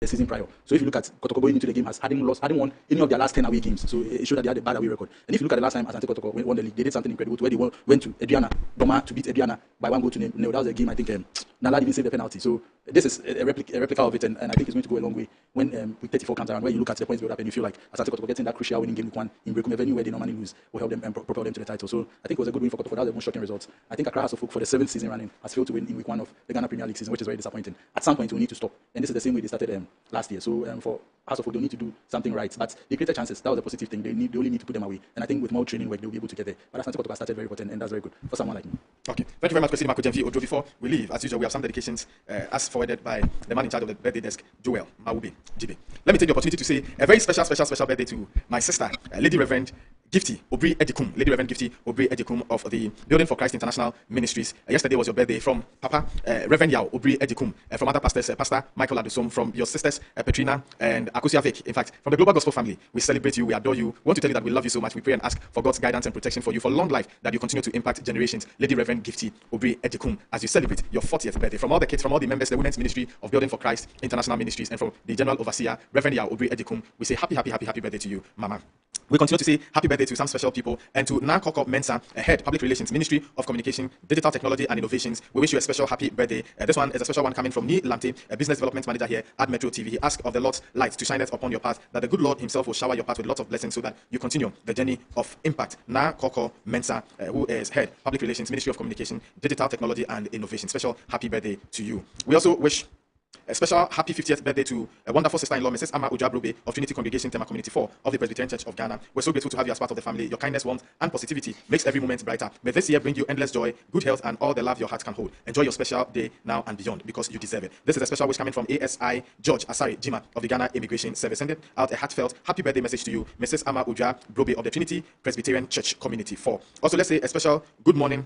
the season prior. So if you look at Kotoko going into the game as hadn't won any of their last 10 away games. So it showed that they had a bad away record. And if you look at the last time Asante Kotoko won the league, they did something incredible where they went to Adriana Doma to beat Adriana by 1 goal to nil. That was a game I think Nala didn't save the penalty. So this is a replica of it, and I think it's going to go a long way when week 34 comes around, where you look at the points build up and you feel like Asante Kotoko getting that crucial winning game week 1 in Brekume venue where they normally lose will help them and propel them to the title. So I think it was a good win for Kotoko. That was the most shocking results. I think Accra House of Folk for the 7th season running has failed to win in week 1 of the Ghana Premier League season, which is very disappointing. At some point we need to stop, and this is the same way they started last year. So for House of Folk, they'll need to do something right, but they created chances. That was a positive thing. They only need to put them away, and I think with more training work they'll be able to get there. But Asante Kotoko started very important, and that's very good for someone like me. Okay, thank you very much, Kwesi Makojenfi Ojo. Before we leave, as usual, we have some dedications as forwarded by the man in charge of the birthday desk, Joel Mawube GB. Let me take the opportunity to say a very special birthday to my sister, Lady Reverend Gifty Obri Edikum, Lady Reverend Gifty Obri Edikum of the Building for Christ International Ministries. Yesterday was your birthday. From Papa Reverend Yao Obri Edikum, from other pastors, Pastor Michael Adusum, from your sisters Petrina and Akusia Vic. In fact, from the Global Gospel family, we celebrate you, we adore you. We want to tell you that we love you so much. We pray and ask for God's guidance and protection for you for long life, that you continue to impact generations. Lady Reverend Gifty Obri Edikum, as you celebrate your 40th birthday. From all the kids, from all the members, the Women's Ministry of Building for Christ International Ministries, and from the General Overseer Reverend Yao Obri Edikum, we say happy birthday to you, Mama. We continue to say happy birthday to some special people and to Nakoko Mensa, Head Public Relations, Ministry of Communication, Digital Technology and Innovations. We wish you a special happy birthday. This one is a special one coming from Ni Lamte, a business development manager here at Metro TV. He asks of the Lord's light to shine it upon your path, that the good Lord himself will shower your path with lots of blessings so that you continue the journey of impact. Nakoko Mensa, who is Head Public Relations, Ministry of Communication, Digital Technology and Innovation. Special happy birthday to you. We also wish a special happy 50th birthday to a wonderful sister-in-law, Mrs. Ama Ujabrobe of Trinity Congregation, Tema Community 4 of the Presbyterian Church of Ghana. We're so grateful to have you as part of the family. Your kindness, warmth, and positivity makes every moment brighter. May this year bring you endless joy, good health, and all the love your heart can hold. Enjoy your special day now and beyond, because you deserve it. This is a special wish coming from ASI George Asari Jima of the Ghana Immigration Service. Sending out a heartfelt happy birthday message to you, Mrs. Ama Ujabrobe of the Trinity Presbyterian Church Community 4. Also, let's say a special good morning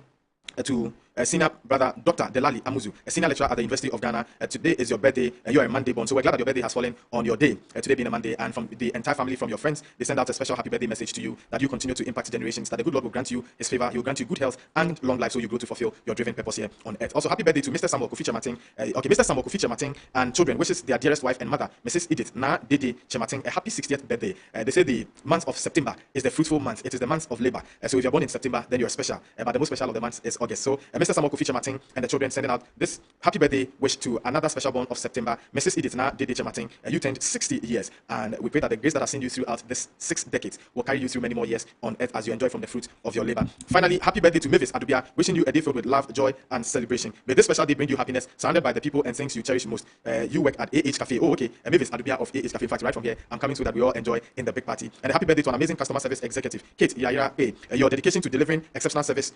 to senior brother Dr. Delali Amuzu, a senior lecturer at the University of Ghana. Today is your birthday. You're a Monday born, so we're glad that your birthday has fallen on your day. Today being a Monday, and from the entire family, from your friends, they send out a special happy birthday message to you, that you continue to impact generations, that the good Lord will grant you his favor, he will grant you good health and long life, so you grow to fulfill your driven purpose here on earth. Also, happy birthday to Mr. Samuel Kufi Chemating. Mr. Samuel Kufi Chemating and children wishes their dearest wife and mother, Mrs. Edith Na Dede Chemating, a happy 60th birthday. They say the month of September is the fruitful month. It is the month of labor. So if you're born in September, then you're special. But the most special of the months is August. So Mr. Samuel Kufi Chemating and the children sending out this happy birthday wish to another special born of September, Mrs. Edith Na Dede Chemating. You turned 60 years, and we pray that the grace that has seen you throughout this 6 decades will carry you through many more years on earth as you enjoy from the fruit of your labor. Finally, happy birthday to Mavis Adubia, wishing you a day filled with love, joy, and celebration. May this special day bring you happiness, surrounded by the people and things you cherish most. You work at AH Cafe. Oh, okay. Mavis Adubia of AH Cafe. In fact, right from here, I'm coming so that we all enjoy in the big party. And a happy birthday to an amazing customer service executive, Kate Yaira A. Your dedication to delivering exceptional service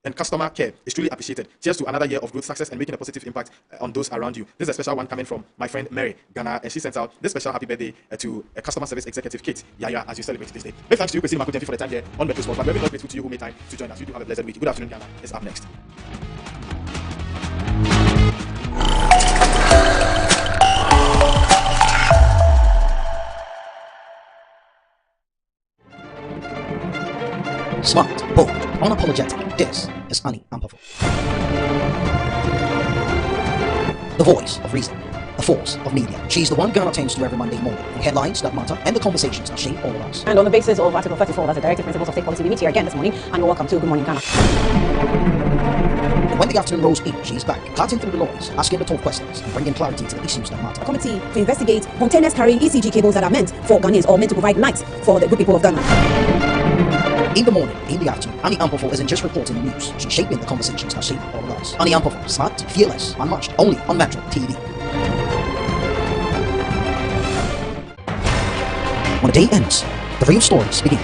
and customer care is truly appreciated. Cheers to another year of growth, success, and making a positive impact on those around you. This is a special one coming from my friend Mary Ghana, and she sends out this special happy birthday to a customer service executive, Kate Yaya, as you celebrate this day. Big thanks to you, Kwesi Makojenfi, for the time here on Metro Sports. But we're very grateful to you who made time to join us. You do have a blessed week. Good afternoon, Ghana is up next. Smart, bold, unapologetic. This is Annie Ampafo. The voice of reason, the force of media. She's the one Ghana turns to every Monday morning for headlines that matter and the conversations that shape all of us. And on the basis of Article 34, that's the Directive Principles of State Policy, we meet here again this morning, and you're welcome to Good Morning Ghana. And when the afternoon rolls in, she's back, cutting through the noise, asking the tough questions, and bringing clarity to the issues that matter. A committee to investigate containers carrying ECG cables that are meant for Ghanaians or meant to provide light for the good people of Ghana. In the morning, in the afternoon, Annie Ampafo isn't just reporting the news, she's shaping the conversations that shape all of us. Annie Ampafo, smart, fearless, unmatched, only on Metro TV. When the day ends, the real stories begin.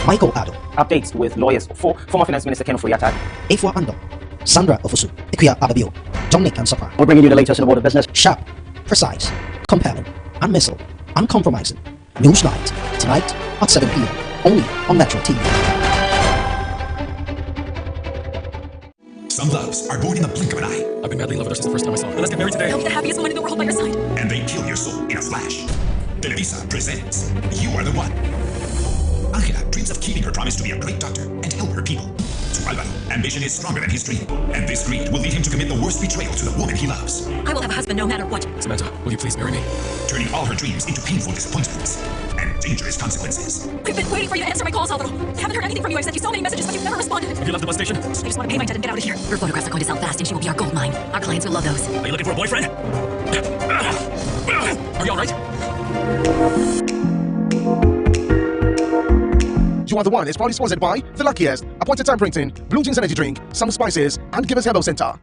Michael Addo. Updates with lawyers for former Finance Minister Ken Ofori-Atta. Efwa Ando. Sandra Ofusu. Ikuya Ababio. Dominic and Sapra. We're bringing you the latest in the world of business. Sharp, precise, compelling, unmissable, uncompromising. News night, tonight at 7 p.m. only on Metro TV. Some loves are born in the blink of an eye. I've been madly in love with her since the first time I saw her. Let's get married today. I'll be the happiest woman in the world by your side. And they kill your soul in a flash. Televisa presents You Are the One. Angela dreams of keeping her promise to be a great doctor and help her people. to Alvaro, ambition is stronger than his dream, and this greed will lead him to commit the worst betrayal to the woman he loves. I will have a husband no matter what. Samantha, will you please marry me? Turning all her dreams into painful disappointments and dangerous consequences. I've been waiting for you to answer my calls, Alvaro. I haven't heard anything from you. I've sent you so many messages, but you've never responded. Have you left the bus station? I just want to pay my debt and get out of here. Her photographs are going to sell fast, and she will be our gold mine. Our clients will love those. Are you looking for a boyfriend? Are you all right? You Are the One is proudly sponsored by The Luckiest, Appointed Time Printing, Blue Jeans Energy Drink, Some Spices, and Givers Herbal Center.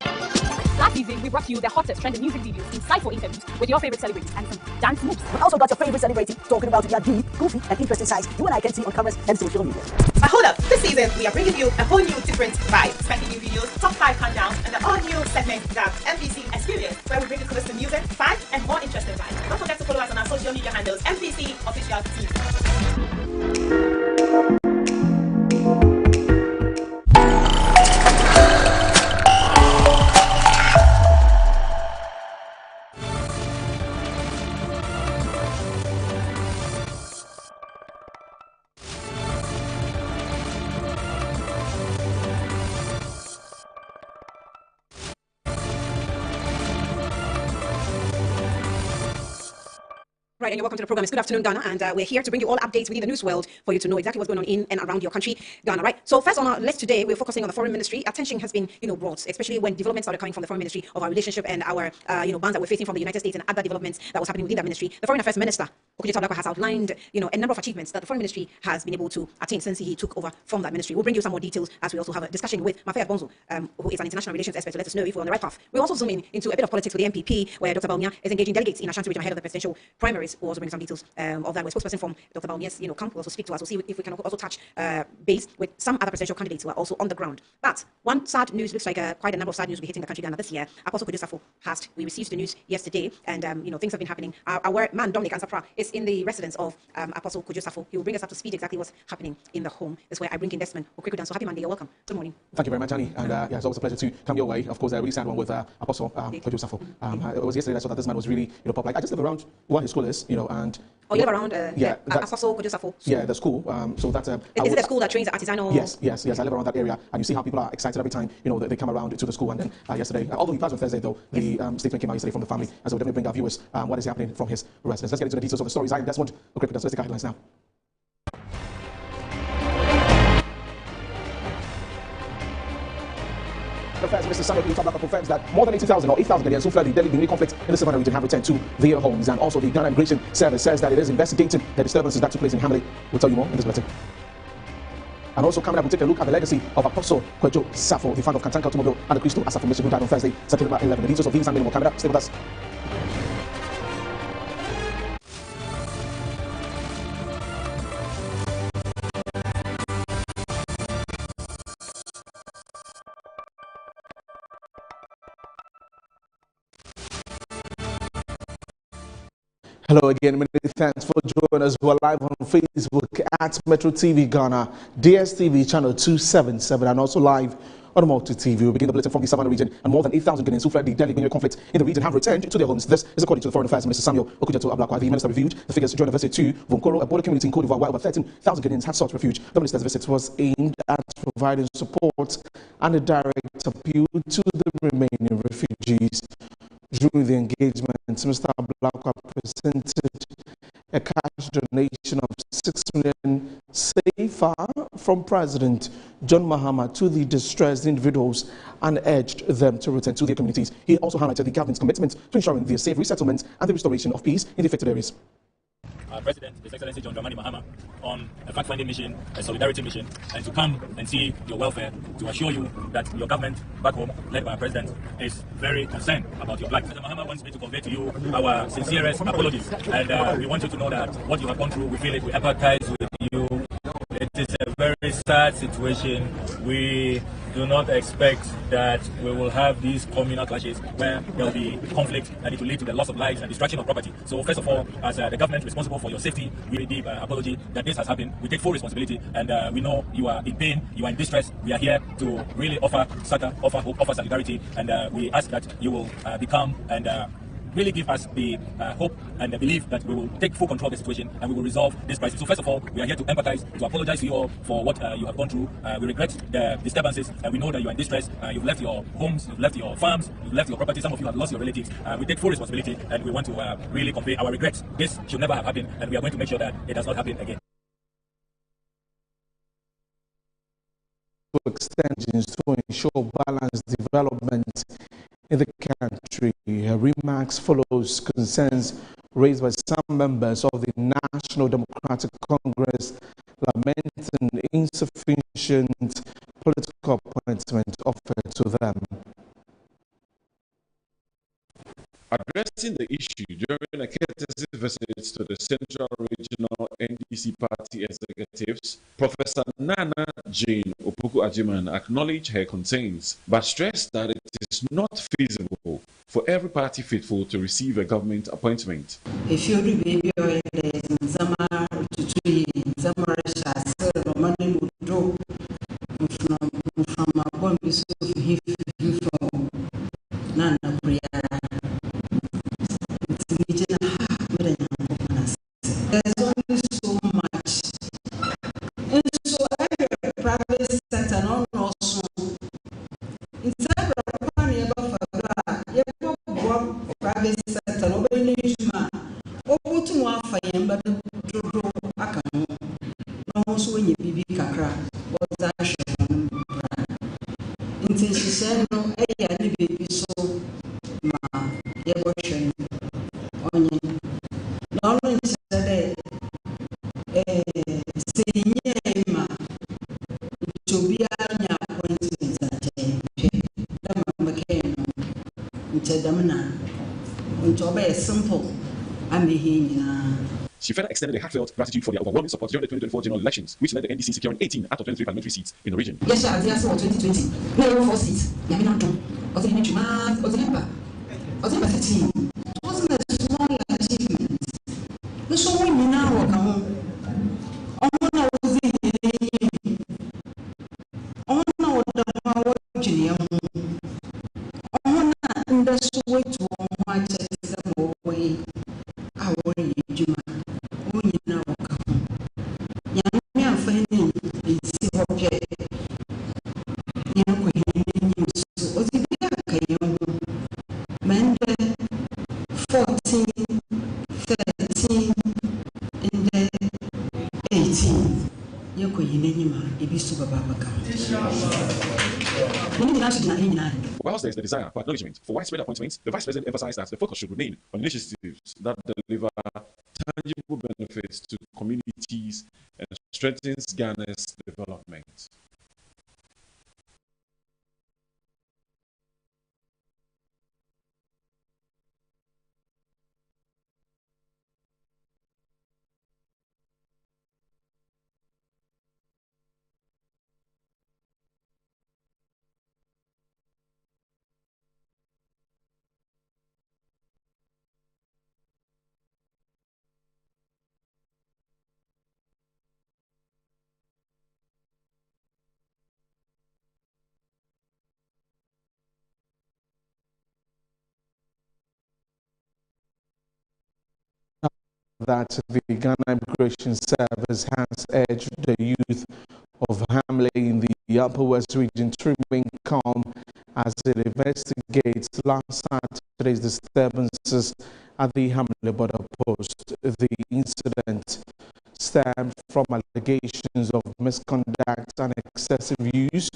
Last evening, we brought you the hottest trending music videos in Safo interviews with your favorite celebrities and some dance moves. We also got your favorite celebrity talking about their deep, goofy, and interesting sides you and I can see on cameras and social media. But hold up, this season we are bringing you a whole new different vibe. Spanking new videos, top 5 countdowns, and the all-new segment that MPC Experience, where we bring you close to music, fun, and more interesting vibes. Don't forget to follow us on our social media handles, MPC Official Team. Right, and you're welcome to the program. It's Good Afternoon, Ghana, and we're here to bring you all updates within the news world for you to know exactly what's going on in and around your country, Ghana, right? So first on our list today, we're focusing on the foreign ministry. Attention has been, brought, especially when developments started coming from the foreign ministry of our relationship and our, bans that we're facing from the United States and other developments that was happening within that ministry. The Foreign Affairs Minister, Okudzeto has outlined, a number of achievements that the foreign ministry has been able to attain since he took over from that ministry. We'll bring you some more details as we also have a discussion with Mafia Bonzo, who is an international relations expert, to let us know if we're on the right path. We'll also zoom in into a bit of politics with the MPP, where Dr. Bawumia is engaging delegates in Ashanti region ahead of the presidential primaries. We'll also bring some details of that. We're spokesperson from Dr. Bawumia's, camp will also speak to us. We'll see if we can also touch base with some other presidential candidates who are also on the ground. But one sad news, looks like quite a number of sad news will be hitting the country Ghana this year. Apostle Kwadwo Safo passed. We received the news yesterday, and things have been happening. Our man Dominic Ansapra is in the residence of Apostle Kwadwo Safo. He will bring us up to speed exactly what's happening in the home. That's where I bring in Desmond Okwekudan. So happy Monday, you're welcome. Good morning. Thank you very much, Annie. And it's always a pleasure to come your way. Of course, a really sad one with Apostle Kwadwo Safo. It was yesterday I saw that this man was really, pop. Like, I just live around where his school is, and... Oh, you live around Apostle Kwadwo Safo? Yeah, the school. So that's... Is it a school that trains artisanal... Yes. I live around that area. And you see how people are excited every time, they come around to the school. And then yesterday, although he passed on Thursday, though, the statement came out yesterday from the family. And so we'll definitely bring our viewers what is happening from his residence. Let's get into the details of the stories. I am Desmond Okwekudan. So let's take our headlines now. Affairs Mr. Samuel Tabaka confirms that more than 80,000 or 8,000 Ghanaians who fled the Gbenyiri conflict in the Savannah region have returned to their homes. And also the Ghana Immigration Service says that it is investigating the disturbances that took place in Hamile. We'll tell you more in this bulletin. And also coming up, we'll take a look at the legacy of Apostle Kwadwo Safo, the founder of Kantanka Automobile and the Crystal Asafo Mission, who died on Thursday, September 11. The details of these and many more coming up. Stay with us. Hello again, many thanks for joining us. We're live on Facebook at Metro TV Ghana, DSTV channel 277, and also live on Multi TV. We begin the bulletin from the Savannah region, and more than 8,000 Ghanaians who fled the Gbenyiri conflict in the region have returned to their homes. This is according to the Foreign Affairs Minister Samuel Okudzeto. The minister reviewed the figures during a visit to Vunkoro, a border community in Cote d'Ivoire, where over 13,000 Ghanaians had sought refuge. The minister's visit was aimed at providing support and a direct appeal to the remaining refugees. During the engagement, Mr. Ablakwa presented a cash donation of 6 million CFA from President John Mahama to the distressed individuals and urged them to return to their communities. He also highlighted the government's commitment to ensuring their safe resettlement and the restoration of peace in the affected areas. Our President, His Excellency John Dramani Mahama, on a fact-finding mission, a solidarity mission, and to come and see your welfare, to assure you that your government back home, led by our President, is very concerned about your plight. President Mahama wants me to convey to you our sincerest apologies, and we want you to know that what you have gone through, we feel it, we empathize with you. It is a very sad situation. We do not expect that we will have these communal clashes where there will be conflict and it will lead to the loss of lives and destruction of property. So first of all, as the government responsible for your safety, we really deep apology that this has happened. We take full responsibility, and we know you are in pain, you are in distress. We are here to really offer hope, offer solidarity, and we ask that you will become and really give us the hope and the belief that we will take full control of the situation and we will resolve this crisis. So first of all, we are here to empathize, to apologize to you all for what you have gone through. We regret the disturbances, and we know that you are in distress. You've left your homes, you've left your farms, you've left your property. Some of you have lost your relatives. We take full responsibility, and we want to really convey our regrets. This should never have happened, and we are going to make sure that it does not happen again. Extensions to ensure balanced development in the country. Her remarks follows concerns raised by some members of the National Democratic Congress lamenting insufficient political appointment offered to them. Addressing the issue during a courtesy visit to the Central Regional NDC Party executives, Professor Nana Jane Opoku-Agyemang acknowledged her concerns, but stressed that it is not feasible for every party faithful to receive a government appointment. If you baby or there's only so much. And so every private sector and also it's private sector nobody needs man. Obu to one fire but akano. No also when you be kakra was that until she said no baby so ma yeboshen onye no said ma to be an appointment at simple She further extended a heartfelt gratitude for their overwhelming support during the 2024 general elections, which led the NDC securing 18 out of 23 parliamentary seats in the region. Yes, sir, the answer 2020. No, 4 seats. What's the name? What's the number? What's the 13? It wasn't a small achievement. No, so we now come home. I was in that's way to watch them away. I worry you, when you now come. Young finding it's okay. Young news. Was it men 14, 13, and then 18. Yoko Yinema, Ibisu Babaka. Whilst there is the desire for acknowledgement for widespread appointments, the Vice President emphasized that the focus should remain on initiatives that deliver tangible benefits to communities and strengthens Ghana's development. That the Ghana Immigration Service has urged the youth of Hamile in the Upper West region to remain calm as it investigates last Saturday's disturbances at the Hamile border post. The incident stemmed from allegations of misconduct and excessive use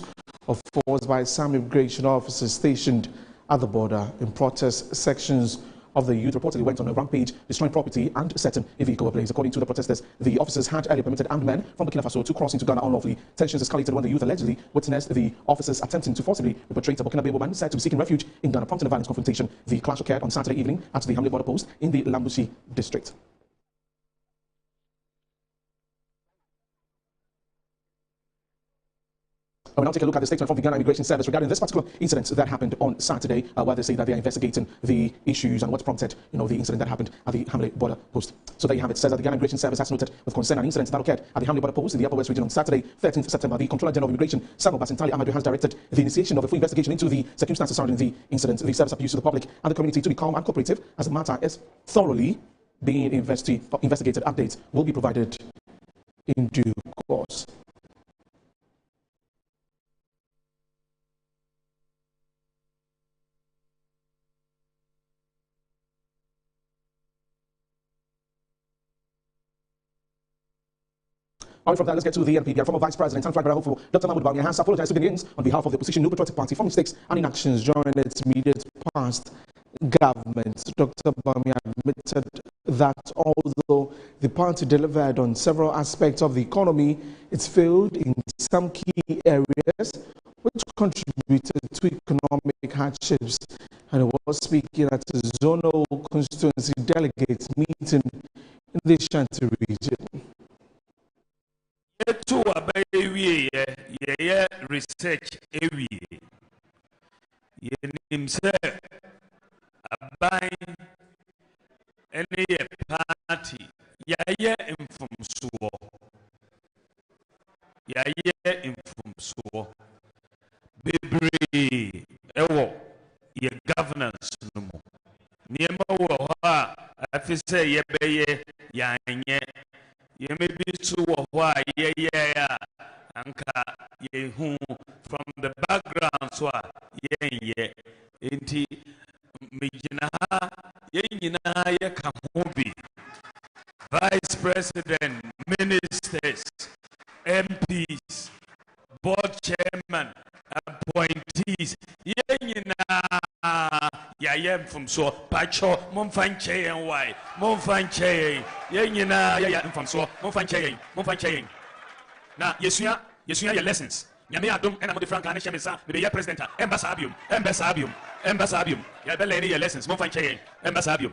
of force by some immigration officers stationed at the border. In protest, sections of the youth reportedly went on a rampage, destroying property and setting a vehicle ablaze. According to the protesters, the officers had earlier permitted armed men from Burkina Faso to cross into Ghana unlawfully. Tensions escalated when the youth allegedly witnessed the officers attempting to forcibly repatriate a Burkinabe woman said to be seeking refuge in Ghana, prompting a violent confrontation. The clash occurred on Saturday evening at the Hamile border post in the Lambushi district. We'll now take a look at the statement from the Ghana Immigration Service regarding this particular incident that happened on Saturday, where they say that they are investigating the issues and what prompted, the incident that happened at the Hamile border post. So there you have it. It says that the Ghana Immigration Service has noted with concern an incident that occurred at the Hamile border post in the Upper West region on Saturday, 13th September. The Controller General of Immigration, Safo has directed the initiation of a full investigation into the circumstances surrounding the incident. The service appeals to the public and the community to be calm and cooperative as the matter is thoroughly being investigated. Updates will be provided in due course. From that, let's get to the NPP. Former Vice President and Flag Bearer hopeful Dr. Bawumia has apologized to Ghanaians on behalf of the opposition New Patriotic Party for mistakes and inactions during its immediate past government. Dr. Bawumia admitted that although the party delivered on several aspects of the economy, it failed in some key areas which contributed to economic hardships. And he was speaking at a zonal constituency delegates meeting in the Ashanti region. To obey research area. Himself a buying any party. Yaya from so. Yaya from so. Baby, ewo ye governance no more. Niema wo ha afise ye beye yanye. Ye may be too why yeah anka ye who from the background so yeah inti mijina ye kamubi vice president, ministers, MPs, board chairman, appointees yeah from so pacho monfanche and why monfanche yeah from so monfanche now yesuya your lessons nyame adom and I'm the frank and shemisa be your president embasabium yeah be lady your lessons monfanche embasabium.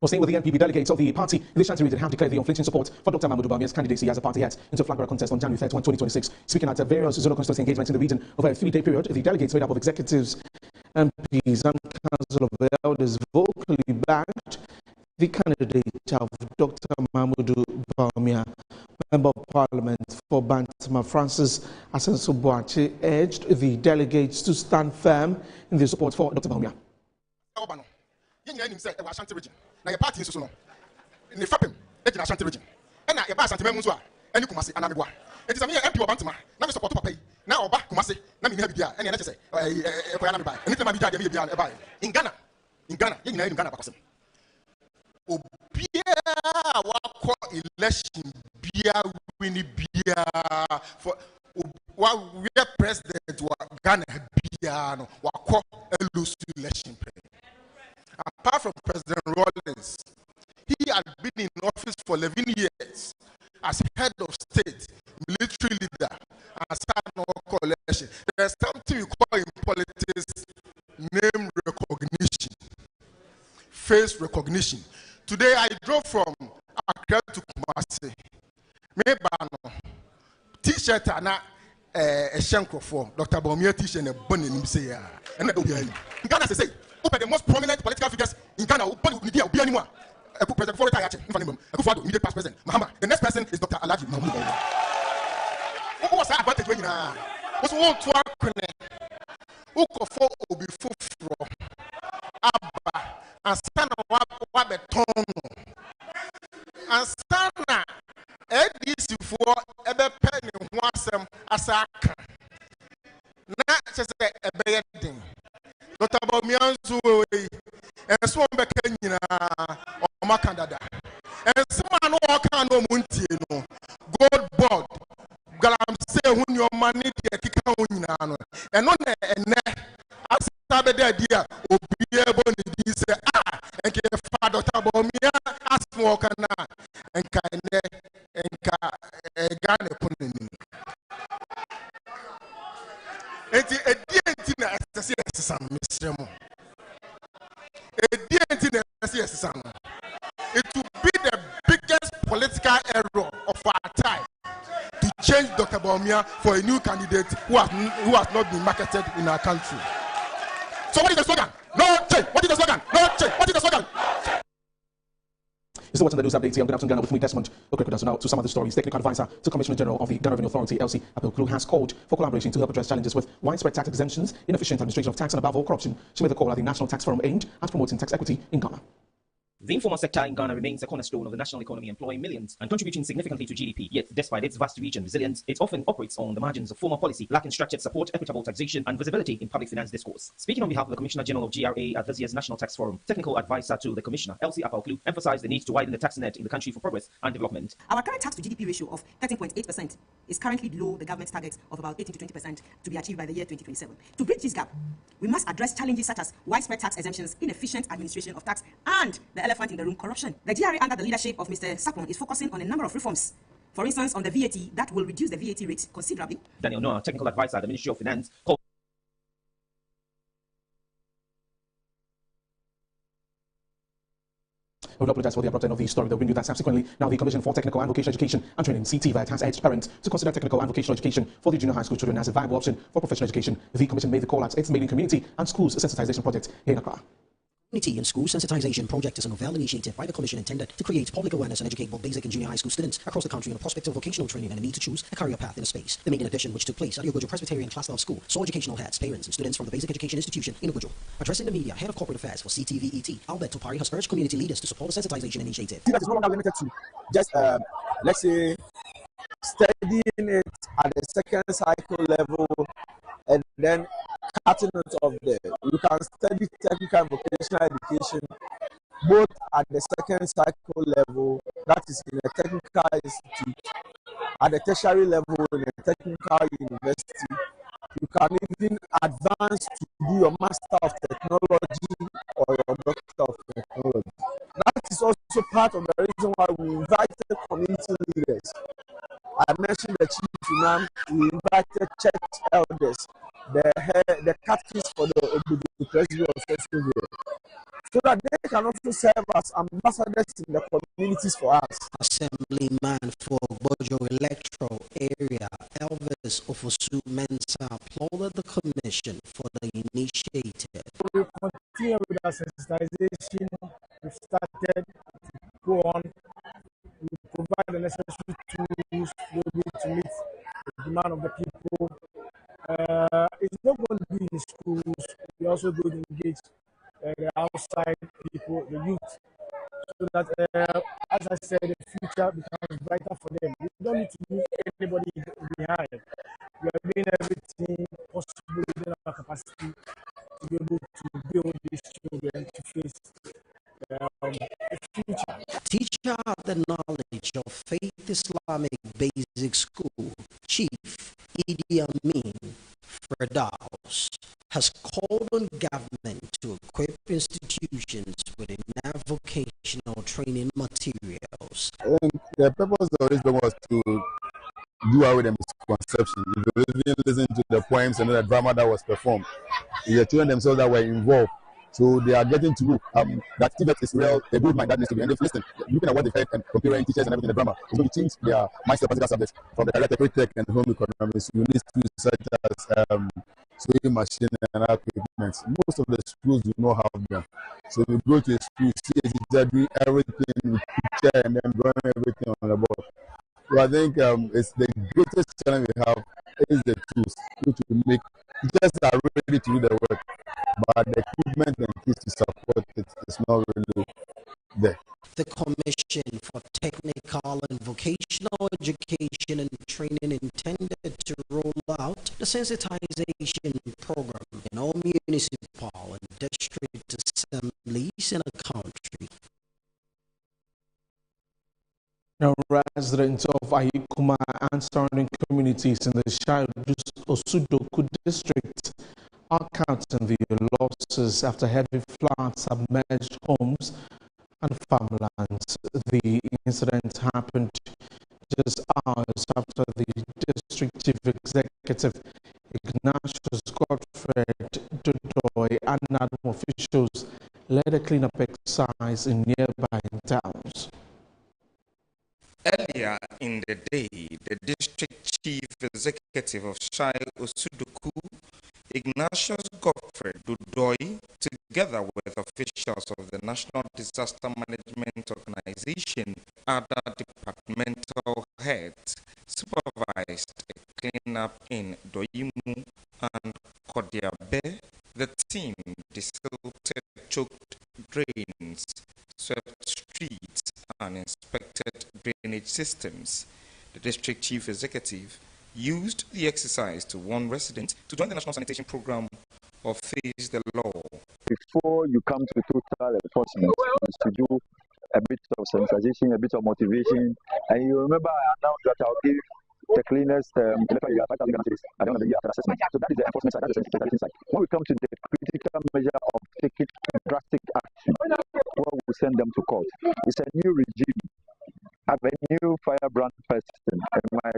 Well, staying with the NPP delegates of the party in the Ashanti region have declared the unflinching support for Dr. Bawumia's candidacy as a party head into flag bearer contest on January 31, 2026. Speaking at various zonal constituency engagements in the region over a 3-day period, the delegates made up of executives, MPs, and Council of Elders vocally backed the candidate of Dr. Bawumia. Member of Parliament for Bantama Francis Asenso-Boakye urged the delegates to stand firm in their support for Dr. Bawumia. Na your party so no ne fapem e gina Ashanti region e na e ba Ashanti memu so a eni Kumasi ana meboa enti se me MP obantema na me support papa yi na oba Kumasi na me ni bibia e na che se e ko ya na me ba eni tema bibia de me bibia e ba in Ghana ye nyina in Ghana bakosem obia wa election bia win bia for we president wa Ghana bia no wa ko lose election. Apart from President Rawlings, he had been in office for 11 years as head of state, military leader, and son of coalition. There's something we call in politics name recognition, face recognition. Today I drove from Accra to Kumasi. Mebano T-shirt and a shank for Dr. Bawumia T-shirt and a bunny in Msia. And I don't hear him. Ghana say. The most prominent political figures in Ghana who be anyone. President for retired, immediate past president. Mahama. The next person is Dr. Alhaji Mahmoud. Who was that advantage when you are? What's one to our who could fall or be full Abba and stand up beton and stand ADC for a penny wasam as a not just a bedding. Dr. Bawumia Zuwe, and so on Bekenya or Makandada. And some man who can no Muntino, gold board, Galam say when your money Kikano, and on a as the idea will be able to say, and get Dr. Bawumia as more can and Ghana Punini. It's a dear son, Mr. Mo. A dear son. It will be the biggest political error of our time to change Dr. Bawumia for a new candidate who has not been marketed in our country. So what is the slogan? No change. What is the slogan? No change. What is the slogan? You're still watching the news updates here on Good Afternoon Ghana with me, Desmond. Okay, so now to some of the stories. Technical advisor to Commissioner General of the Ghana Revenue Authority, LC Abelkulu, has called for collaboration to help address challenges with widespread tax exemptions, inefficient administration of tax, and above all corruption. She made the call at the National Tax Forum aimed at promoting tax equity in Ghana. The informal sector in Ghana remains a cornerstone of the national economy, employing millions and contributing significantly to GDP. Yet, despite its vast reach and resilience, it often operates on the margins of formal policy, lacking structured support, equitable taxation, and visibility in public finance discourse. Speaking on behalf of the Commissioner General of GRA at this year's National Tax Forum, technical advisor to the Commissioner, LC Abelkulu, emphasized the need to widen the tax net in the country for progress and development. Our current tax to GDP ratio of 13.8% is currently below the government's target of about 18 to 20% to be achieved by the year 2027. To bridge this gap, we must address challenges such as widespread tax exemptions, inefficient administration of tax, and the elephant in the room, corruption. The GRA, under the leadership of Mr. Safo, is focusing on a number of reforms. For instance, on the VAT, that will reduce the VAT rate considerably. Daniel Noah, technical advisor at the Ministry of Finance, called I would apologize for the abrupt end of the story. They'll bring you that subsequently. Now, the Commission for Technical and Vocational Education and Training, CTVET, has urged parents to consider technical and vocational education for the junior high school children as a viable option for professional education. The Commission made the call at its maiden community and schools sensitization project here in Accra. Community and School Sensitization Project is a novel initiative by the Commission intended to create public awareness and educate both basic and junior high school students across the country on the prospect of vocational training and the need to choose a career path in a space. The maiden edition, which took place at the Ogojo Presbyterian Cluster of School, saw educational heads, parents, and students from the basic education institution in Ogojo. Addressing the media, Head of Corporate Affairs for CTVET, Albert Topari, has urged community leaders to support the sensitization initiative. That is no longer limited to just, let's say, studying it at the second cycle level and then cutting it off there. You can study technical and vocational education both at the second cycle level, that is in a technical institute, at the tertiary level in a technical university. You can even advance to do your Master of Technology or your Doctor of Technology. That is also part of the reason why we invited community leaders. I mentioned the chief imam, we invited church elders, the catechists for the president of Safo, so that they can also serve as ambassadors in the communities for us. Assemblyman for Bojo Electoral Area, Elvis Ofosu Mensa, applauded the Commission for the initiative. We continue with our sensitization. We've started to go on. We provide the necessary tools to be able to meet the demand of the people. It's not going to be in schools. We also go to engage the outside people, the youth, so that, as I said, the future becomes brighter for them. We don't need to leave anybody behind. We are doing everything possible within our capacity to be able to build these children to face the future. Teacher of the Knowledge of Faith Islamic Basic School, Chief Idi Amin Firdaus, has called on government to equip institutions with enough vocational training materials. I think the purpose of this book was to do away with the misconception. If you even listen to the poems and the drama that was performed, the children themselves that were involved, so they are getting to know that TVET is real, a good mind that needs to be. And if listen, looking at what they've heard and comparing teachers and everything in the drama, it's going to change their mindset practical subjects from the direct tech and home economics. You need to such as sewing machine and equipment. Most of the schools do not have them. So you go to a school, see a teacher doing everything with picture and then drawing everything on the board. So I think it's the greatest challenge we have is the tools to make teachers are ready to do the work, but the equipment and tools to support it is not really there. The Commission for Technical and Vocational Education and Training intended to roll out the sensitization program in all municipal and district assemblies in the country. Now, residents of Ayikuma and surrounding communities in the Shire Osudoku district are counting the losses after heavy floods submerged homes and farmlands. The incident happened just hours after the district chief executive Ignatius Godfred Dodoy and NADM officials led a cleanup exercise in nearby towns. Earlier in the day, the district chief executive of Shai Osudoku, Ignatius Godfrey Dudoi, together with officials of the National Disaster Management Organization, other departmental heads, supervised a cleanup in Doyimu and Kodiabe. The team desilted choked drains, swept streets, and inspected drainage systems. The district chief executive used the exercise to warn residents to join the national sanitation program or face the law. Before you come to total enforcement, is to do a bit of sensitization, a bit of motivation, and you remember I announced that I'll give the cleanest electrical year 5,000 Ghana cedis at the end of the year after assessment. So that is the enforcement side, that is the sensitization side. When we come to the critical measure of taking drastic action, where we send them to court, it's a new regime. I have a new firebrand person, and my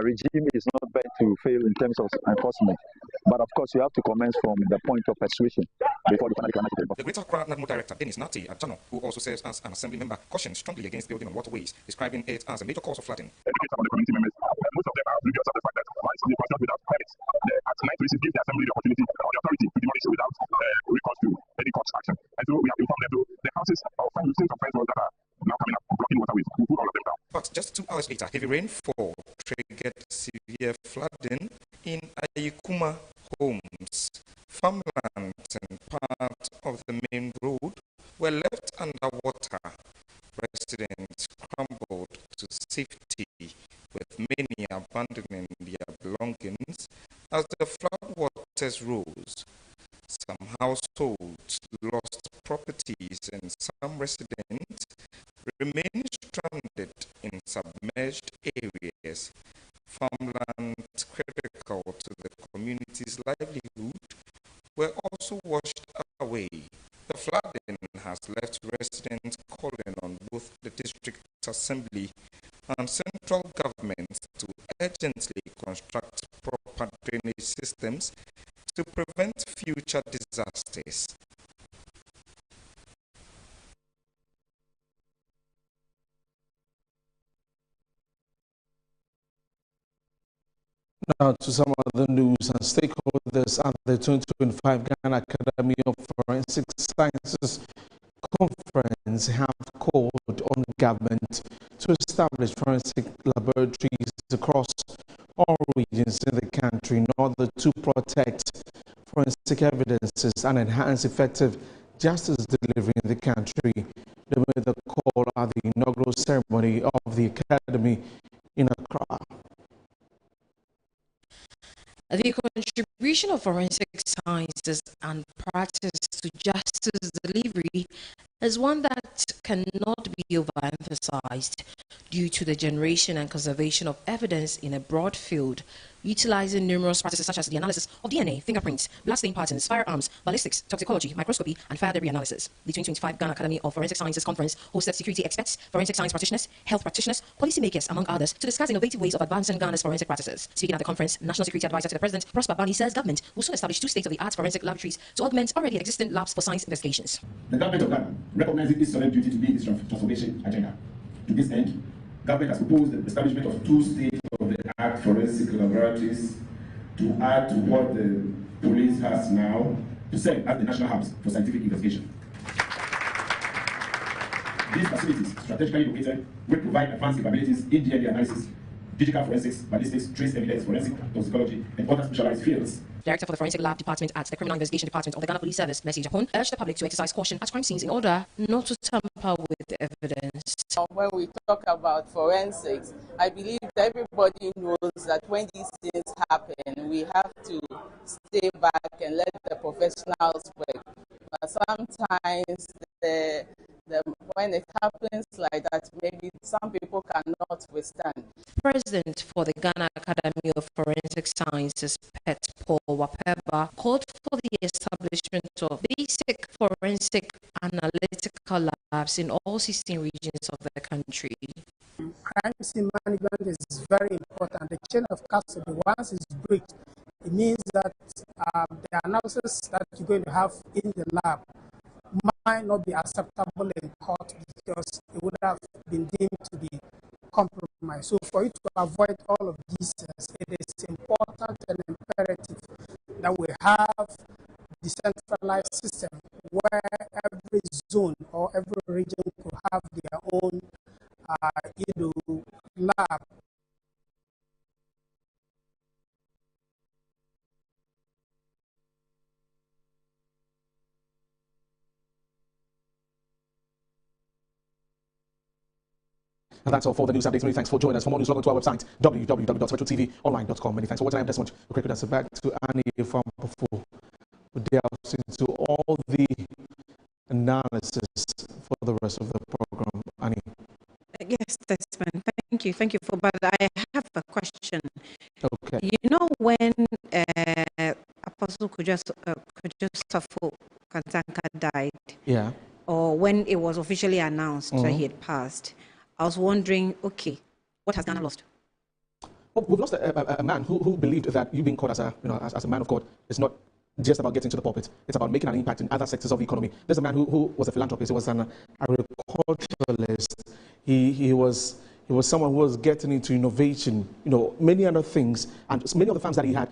regime is not meant to fail in terms of enforcement. But of course, you have to commence from the point of persuasion before the final declaration. The Greater Accra National Director, Dennis Nati Ajano, who also serves as an assembly member, cautioned strongly against building on waterways, describing it as a major cause of flooding. Educate some of the community members. Most of them are oblivious of the fact that once the construct without permits, the Act 926 gives the assembly the opportunity or the authority to demolish without recourse to any court action. And so we have informed them, so the houses of we've seen some fence walls that are now coming up, blocking waterways. We put all of them down. But just 2 hours later, heavy rainfall triggered severe flooding in Ayikuma homes. Farmlands and parts of the main road were left underwater. Residents scrambled to safety, with many abandoning their belongings as the floodwaters rose. Some households lost properties and some residents remain stranded in submerged areas. Farmlands critical to the community's livelihood were also washed away. The flooding has left residents calling on both the district assembly and central government to urgently construct proper drainage systems to prevent future disasters. Now to some other news, and stakeholders at the 2025 Ghana Academy of Forensic Sciences Conference have called on government to establish forensic laboratories across all regions in the country in order to protect forensic evidences and enhance effective justice delivery in the country. They made the call at the inaugural ceremony of the Academy in Accra. The contribution of forensic sciences and practice to justice delivery is one that cannot be overemphasized due to the generation and conservation of evidence in a broad field, utilizing numerous practices such as the analysis of DNA, fingerprints, bloodstain patterns, firearms, ballistics, toxicology, microscopy, and fire debris analysis. The 2025 Ghana Academy of Forensic Sciences Conference hosted security experts, forensic science practitioners, health practitioners, policymakers, among others, to discuss innovative ways of advancing Ghana's forensic practices. Speaking at the conference, National Security Advisor to the President, Prosper Bani, says government will soon establish 2 state-of-the-art forensic laboratories to augment already existing labs for science investigations. The government of Ghana recognizes its solemn duty to lead this transformation agenda. To this end, government has proposed the establishment of 2 state-of-the-art forensic laboratories to add to what the police has now to serve as the national hubs for scientific investigation. These facilities, strategically located, will provide advanced capabilities in DNA analysis, digital forensics, ballistics, trace evidence, forensic toxicology, and other specialized fields. Director for the Forensic Lab Department at the Criminal Investigation Department of the Ghana Police Service, Mercy Japon, urged the public to exercise caution at crime scenes in order not to tamper with evidence. When we talk about forensics, I believe that everybody knows that when these things happen, we have to stay back and let the professionals work. But sometimes when it happens like that, maybe some people cannot withstand. President for the Ghana Academy of Forensic Sciences, Pet Paul Wapeba, called for the establishment of basic forensic analytical labs in all 16 regions of the country. Crime scene management is very important. The chain of custody, once it's breached, it means that the analysis that you're going to have in the lab might not be acceptable in court because it would have been deemed to be compromise. So for you to avoid all of these things, it is important and imperative that we have decentralized system where every zone or every region could have their own, lab. And that's all for the news updates. Many thanks for joining us. For more news, log on to our website, www.metrotvonline.com. Many thanks for watching. I'm Desmond. We quickly answer back to Annie from before. We delve into all the analysis for the rest of the program. Annie. Yes, Desmond. Thank you for. But I have a question. Okay. You know when Apostle Kwadwo Safo died, yeah, or when it was officially announced that he had passed, I was wondering, okay, what has Ghana lost? Well, we've lost a man who believed that you being called as a man of God is not just about getting to the pulpit. It's about making an impact in other sectors of the economy. There's a man who was a philanthropist. He was an agriculturalist. He was someone who was getting into innovation, many other things, and many of the farms that he had,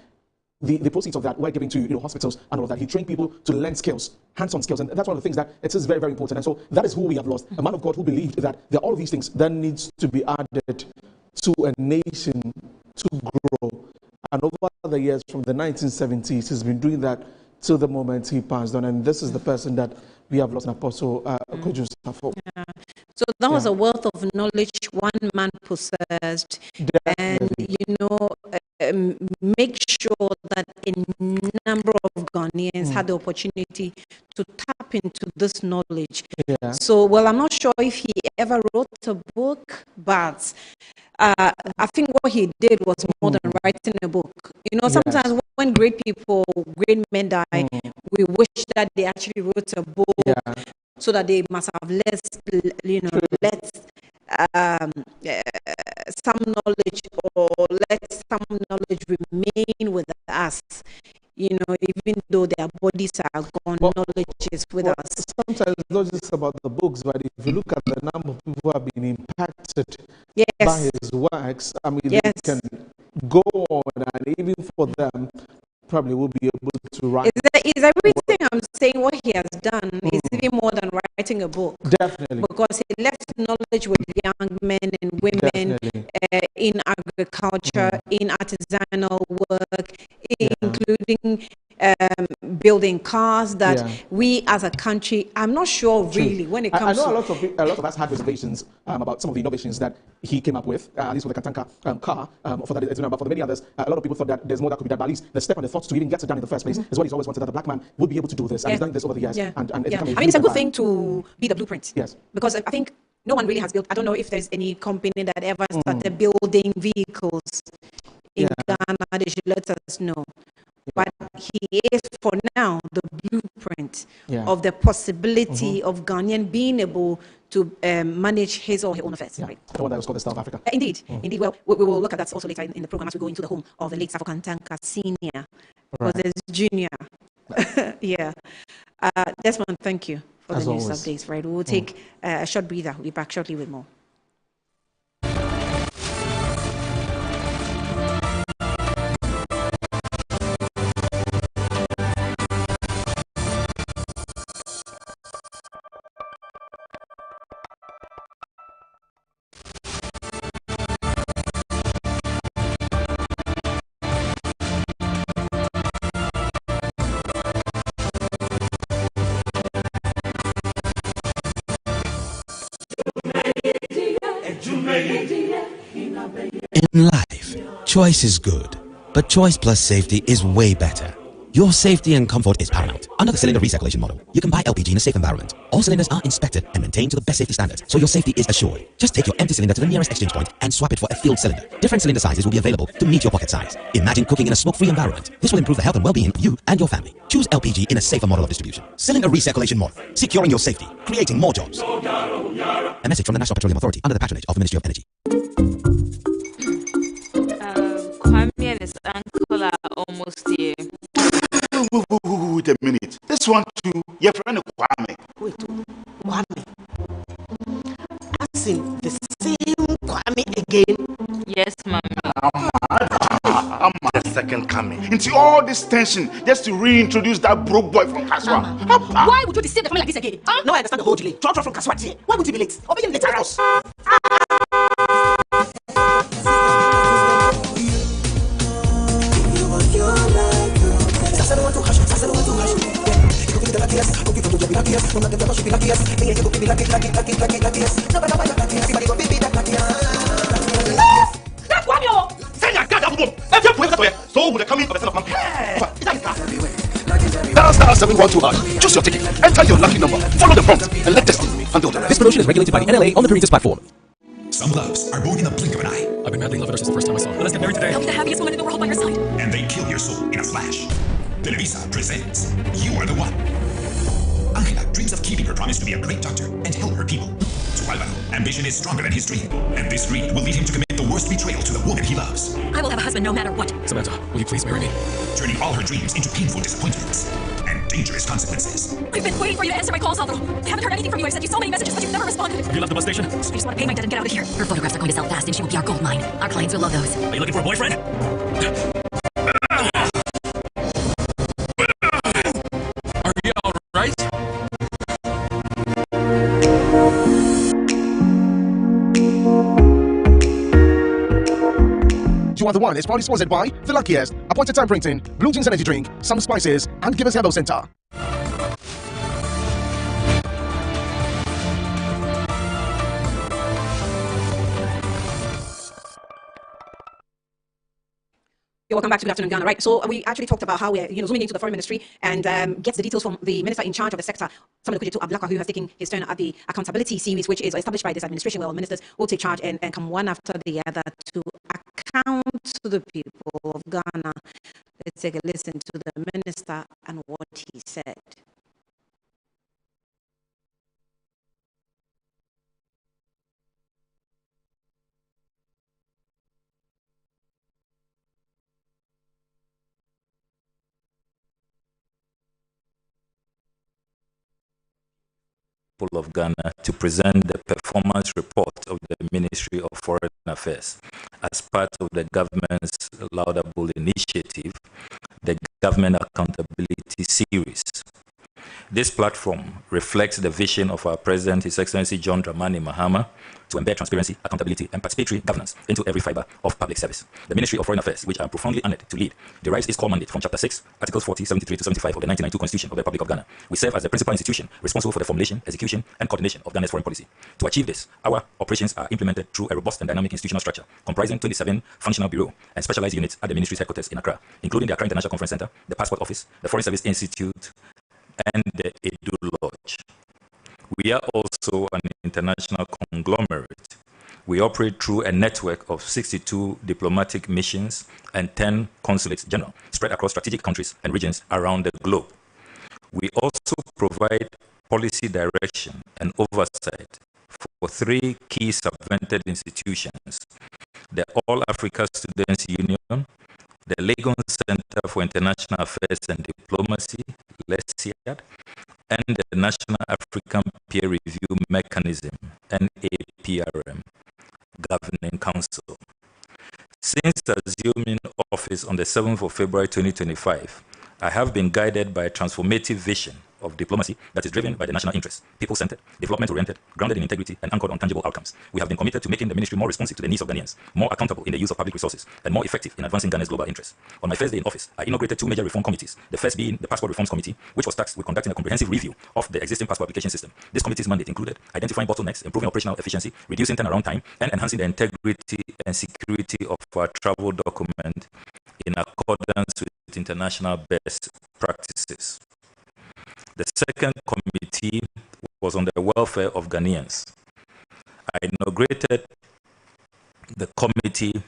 the proceeds of that were given to hospitals and all of that. He trained people to learn skills, hands-on skills, and that's one of the things that it is very, very important. And so that is who we have lost. A man of God who believed that there are all of these things that needs to be added to a nation to grow. And over the years, from the 1970s, he's been doing that till the moment he passed on. And this is the person that we have lost, Apostle Kwadwo Safo. Yeah. So that was a wealth of knowledge one man possessed. Definitely. And, make sure that a number of Ghanaians had the opportunity to tap into this knowledge. Yeah. So, well, I'm not sure if he ever wrote a book, but I think what he did was more than writing a book. Sometimes when great people, great men die, we wish that they actually wrote a book so that they must have let some knowledge or let some knowledge remain with us. Even though their bodies are gone, knowledge is with us. Sometimes it's not just about the books, but if you look at the number of people who have been impacted by his works, they can go on, and even for them, probably will be able to write. Is everything I'm saying what he has done is even more than writing a book? Definitely. Because he left knowledge with young men and women in agriculture, in artisanal work, including building cars that we as a country, I'm not sure really when it comes I know a lot of us had reservations about some of the innovations that he came up with, at least with the Katanka car, for the many others. A lot of people thought that there's more that could be done, but at least the step and the thoughts to even get it done in the first place is what he's always wanted, that the black man would be able to do this. And he's done this over the years. And it's a good thing to be the blueprint. Yes. Because I think no one really has built, I don't know if there's any company that ever started building vehicles in Ghana. They should let us know. But he is, for now, the blueprint of the possibility of Ghanaian being able to manage his or her own affairs. Right? The one that was called the Star of Africa. Indeed. Well, we will look at that also later in the program as we go into the home of the late Safo Kantanka Senior. Because there's Junior. Desmond, thank you for the news updates. Right, we will take a short breather. We'll be back shortly with more. In life, choice is good, but choice plus safety is way better. Your safety and comfort is paramount. Under the cylinder recirculation model, you can buy LPG in a safe environment. All cylinders are inspected and maintained to the best safety standards, so your safety is assured. Just take your empty cylinder to the nearest exchange point and swap it for a filled cylinder. Different cylinder sizes will be available to meet your pocket size. Imagine cooking in a smoke-free environment. This will improve the health and well-being of you and your family. Choose LPG in a safer model of distribution. Cylinder recirculation model, securing your safety, creating more jobs. A message from the National Petroleum Authority under the patronage of the Ministry of Energy. Kwame and his uncle are almost here. Wait a minute. This one too, your friend Kwame. Wait, Kwame. As in the same Kwame African coming into all this tension just to reintroduce that broke boy from Kaswa. Why would you deceive the family like this again? Huh? No, I understand the whole delay. Transfer from Kaswa here. Why would you be late? Or being late house? So would the coming of a son of man. Dial star 712 choose your ticket, enter your lucky number, follow the prompt, and let destiny handle the rest. This promotion is regulated by the NLA on the Creators platform. Some loves are born in the blink of an eye. I've been madly in love with her since the first time I saw her. Let us get married today. I'll be the happiest woman in the world by your side. And they kill your soul in a flash. Televisa presents You Are the One. Angela dreams of keeping her promise to be a great doctor and help her people. To Alvaro, ambition is stronger than his dream, and this dream will lead him to commit the worst betrayal to the woman he loves. I will have a husband no matter what. Samantha, will you please marry me? Turning all her dreams into painful disappointments and dangerous consequences. I've been waiting for you to answer my calls, Alvaro. I haven't heard anything from you. I've sent you so many messages, but you've never responded. Have you left the bus station? I just want to pay my debt and get out of here. Her photographs are going to sell fast, and she will be our gold mine. Our clients will love those. Are you looking for a boyfriend? Are you all right? You Are the One is proudly sponsored by The Luckiest, Appointed Time Printing, Blue Jeans Energy Drink, Some Spices, and Givers Herbal Center. Yeah, welcome back to Good Afternoon Ghana, right? So we actually talked about how we're zooming into the foreign ministry and gets the details from the minister in charge of the sector, Samuel Kujetu Ablakwa, who has taken his turn at the accountability series, which is established by this administration, where ministers will take charge and come one after the other to account to the people of Ghana. Let's take a listen to the minister and what he said. Of Ghana to present the performance report of the Ministry of Foreign Affairs as part of the government's Louder Bull initiative, the Government Accountability Series. This platform reflects the vision of our President, His Excellency John Dramani Mahama, to embed transparency, accountability, and participatory governance into every fiber of public service. The Ministry of Foreign Affairs, which I am profoundly honored to lead, derives its core mandate from Chapter 6, Articles 40, 73 to 75 of the 1992 Constitution of the Republic of Ghana. We serve as the principal institution responsible for the formulation, execution, and coordination of Ghana's foreign policy. To achieve this, our operations are implemented through a robust and dynamic institutional structure comprising 27 functional bureaux and specialized units at the ministry's headquarters in Accra, including the Accra International Conference Center, the Passport Office, the Foreign Service Institute, and the Edu Lodge. We are also an international conglomerate. We operate through a network of 62 diplomatic missions and 10 consulates general spread across strategic countries and regions around the globe. We also provide policy direction and oversight for 3 key subvented institutions: the All Africa Students Union, the Legon Center for International Affairs and Diplomacy, LESIAD, and the National African Peer Review Mechanism, NAPRM, Governing Council. Since assuming office on the 7th of February 2025, I have been guided by a transformative vision of diplomacy that is driven by the national interest, people-centered, development-oriented, grounded in integrity, and anchored on tangible outcomes. We have been committed to making the ministry more responsive to the needs of Ghanaians, more accountable in the use of public resources, and more effective in advancing Ghana's global interests. On my first day in office, I inaugurated 2 major reform committees, the first being the Passport Reforms Committee, which was tasked with conducting a comprehensive review of the existing passport application system. This committee's mandate included identifying bottlenecks, improving operational efficiency, reducing turnaround time, and enhancing the integrity and security of our travel document in accordance with international best practices. The second committee was on the welfare of Ghanaians. I inaugurated the committee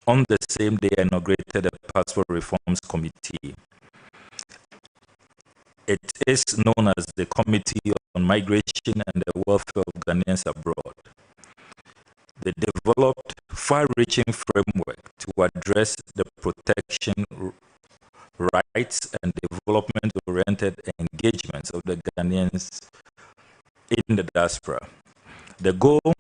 on the same day I inaugurated the Passport Reforms Committee. It is known as the Committee on Migration and the Welfare of Ghanaians Abroad. They developed far-reaching framework to address the protection, rights, and development-oriented engagements of the Ghanaians in the diaspora. The goal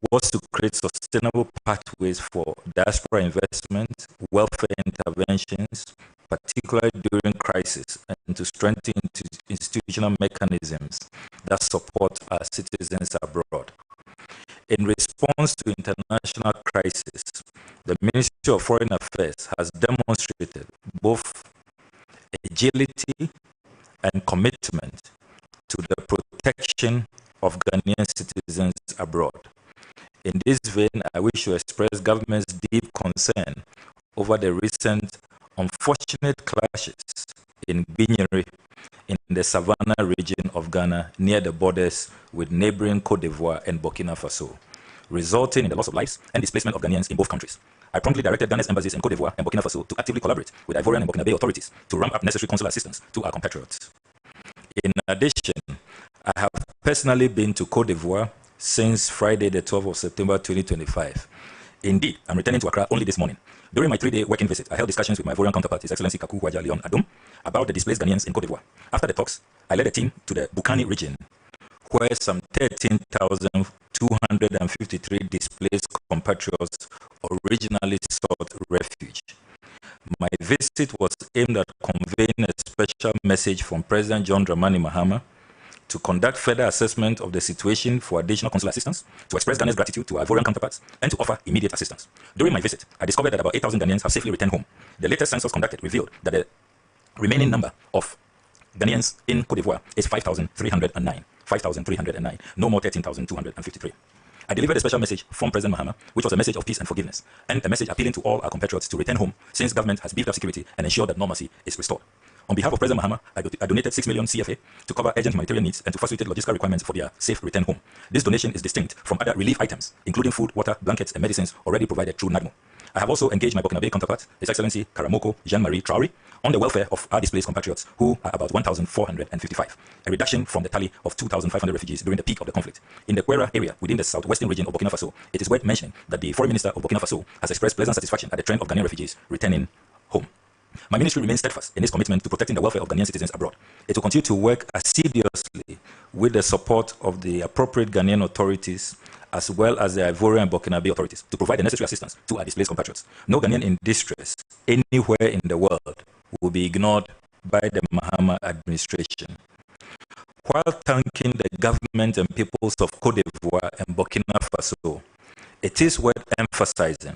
was to create sustainable pathways for diaspora investment, welfare interventions, particularly during crisis, and to strengthen institutional mechanisms that support our citizens abroad. In response to international crisis, the Ministry of Foreign Affairs has demonstrated both agility and commitment to the protection of Ghanaian citizens abroad. In this vein, I wish to express government's deep concern over the recent unfortunate clashes in Gbenyiri in the Savannah region of Ghana near the borders with neighboring Cote d'Ivoire and Burkina Faso, resulting in the loss of lives and displacement of Ghanaians in both countries. I promptly directed Ghana's embassies in Cote d'Ivoire and Burkina Faso to actively collaborate with Ivorian and Burkinabe authorities to ramp up necessary consular assistance to our compatriots. In addition, I have personally been to Cote d'Ivoire since Friday, the 12th of September 2025. Indeed, I'm returning to Accra only this morning. During my 3-day working visit, I held discussions with my Ivorian counterpart, His Excellency Kaku Hwaja Leon Adom, about the displaced Ghanaians in Cote d'Ivoire. After the talks, I led a team to the Bukani region, where some 13,253 displaced compatriots originally sought refuge. My visit was aimed at conveying a special message from President John Dramani Mahama to conduct further assessment of the situation for additional consular assistance, to express Ghana's gratitude to our Ivorian counterparts, and to offer immediate assistance. During my visit, I discovered that about 8,000 Ghanaians have safely returned home. The latest census conducted revealed that the remaining number of Ghanaians in Cote d'Ivoire is 5,309. 5,309, no more 13,253. I delivered a special message from President Mahama, which was a message of peace and forgiveness, and a message appealing to all our compatriots to return home, since government has beefed up security and ensured that normalcy is restored. On behalf of President Mahama, I donated 6 million CFA to cover urgent humanitarian needs and to facilitate logistical requirements for their safe return home. This donation is distinct from other relief items, including food, water, blankets, and medicines already provided through NADMO. I have also engaged my Burkinabe counterpart, His Excellency Karamoko Jean-Marie Traoré, on the welfare of our displaced compatriots, who are about 1,455, a reduction from the tally of 2,500 refugees during the peak of the conflict. In the Kwara area within the southwestern region of Burkina Faso, it is worth mentioning that the Foreign Minister of Burkina Faso has expressed pleasant satisfaction at the trend of Ghanaian refugees returning home. My ministry remains steadfast in its commitment to protecting the welfare of Ghanaian citizens abroad. It will continue to work assiduously with the support of the appropriate Ghanaian authorities as well as the Ivorian and Burkinabe authorities to provide the necessary assistance to our displaced compatriots. No Ghanaian in distress anywhere in the world will be ignored by the Mahama administration. While thanking the government and peoples of Cote d'Ivoire and Burkina Faso, it is worth emphasizing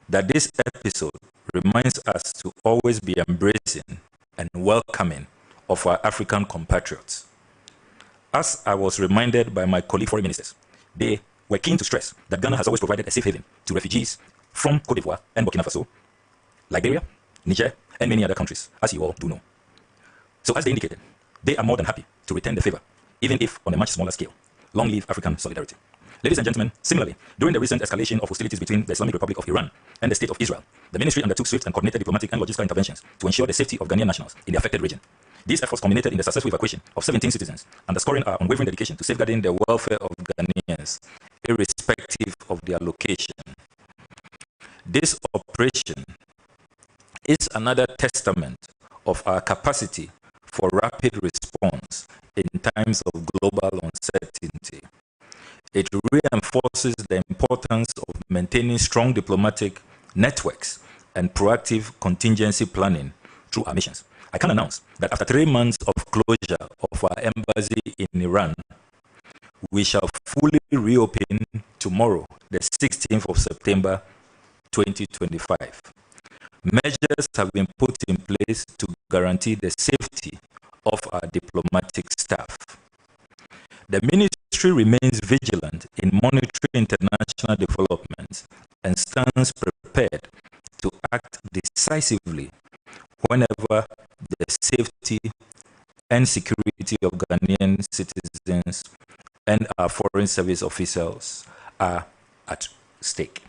that this episode reminds us to always be embracing and welcoming of our African compatriots. As I was reminded by my colleague foreign ministers, they were keen to stress that Ghana has always provided a safe haven to refugees from Cote d'Ivoire and Burkina Faso, Liberia, Niger, and many other countries, as you all do know. So as they indicated, they are more than happy to return the favor, even if on a much smaller scale. Long live African solidarity. Ladies and gentlemen, similarly, during the recent escalation of hostilities between the Islamic Republic of Iran and the State of Israel, the ministry undertook swift and coordinated diplomatic and logistical interventions to ensure the safety of Ghanaian nationals in the affected region. These efforts culminated in the successful evacuation of 17 citizens, underscoring our unwavering dedication to safeguarding the welfare of Ghanaians, irrespective of their location. This operation is another testament of our capacity for rapid response in times of global uncertainty. It reinforces the importance of maintaining strong diplomatic networks and proactive contingency planning through our missions. I can announce that after 3 months of closure of our embassy in Iran, we shall fully reopen tomorrow, the 16th of September 2025. Measures have been put in place to guarantee the safety of our diplomatic staff. The ministry remains vigilant in monitoring international developments and stands prepared to act decisively whenever the safety and security of Ghanaian citizens and our foreign service officials are at stake.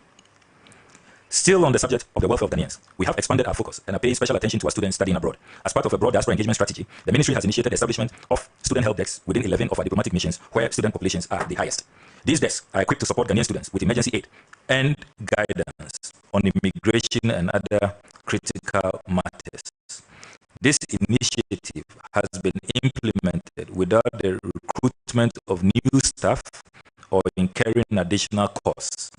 Still on the subject of the welfare of Ghanaians, we have expanded our focus and are paying special attention to our students studying abroad. As part of a broad diaspora engagement strategy, the ministry has initiated the establishment of student help desks within 11 of our diplomatic missions where student populations are the highest. These desks are equipped to support Ghanaian students with emergency aid and guidance on immigration and other critical matters. This initiative has been implemented without the recruitment of new staff or incurring additional costs,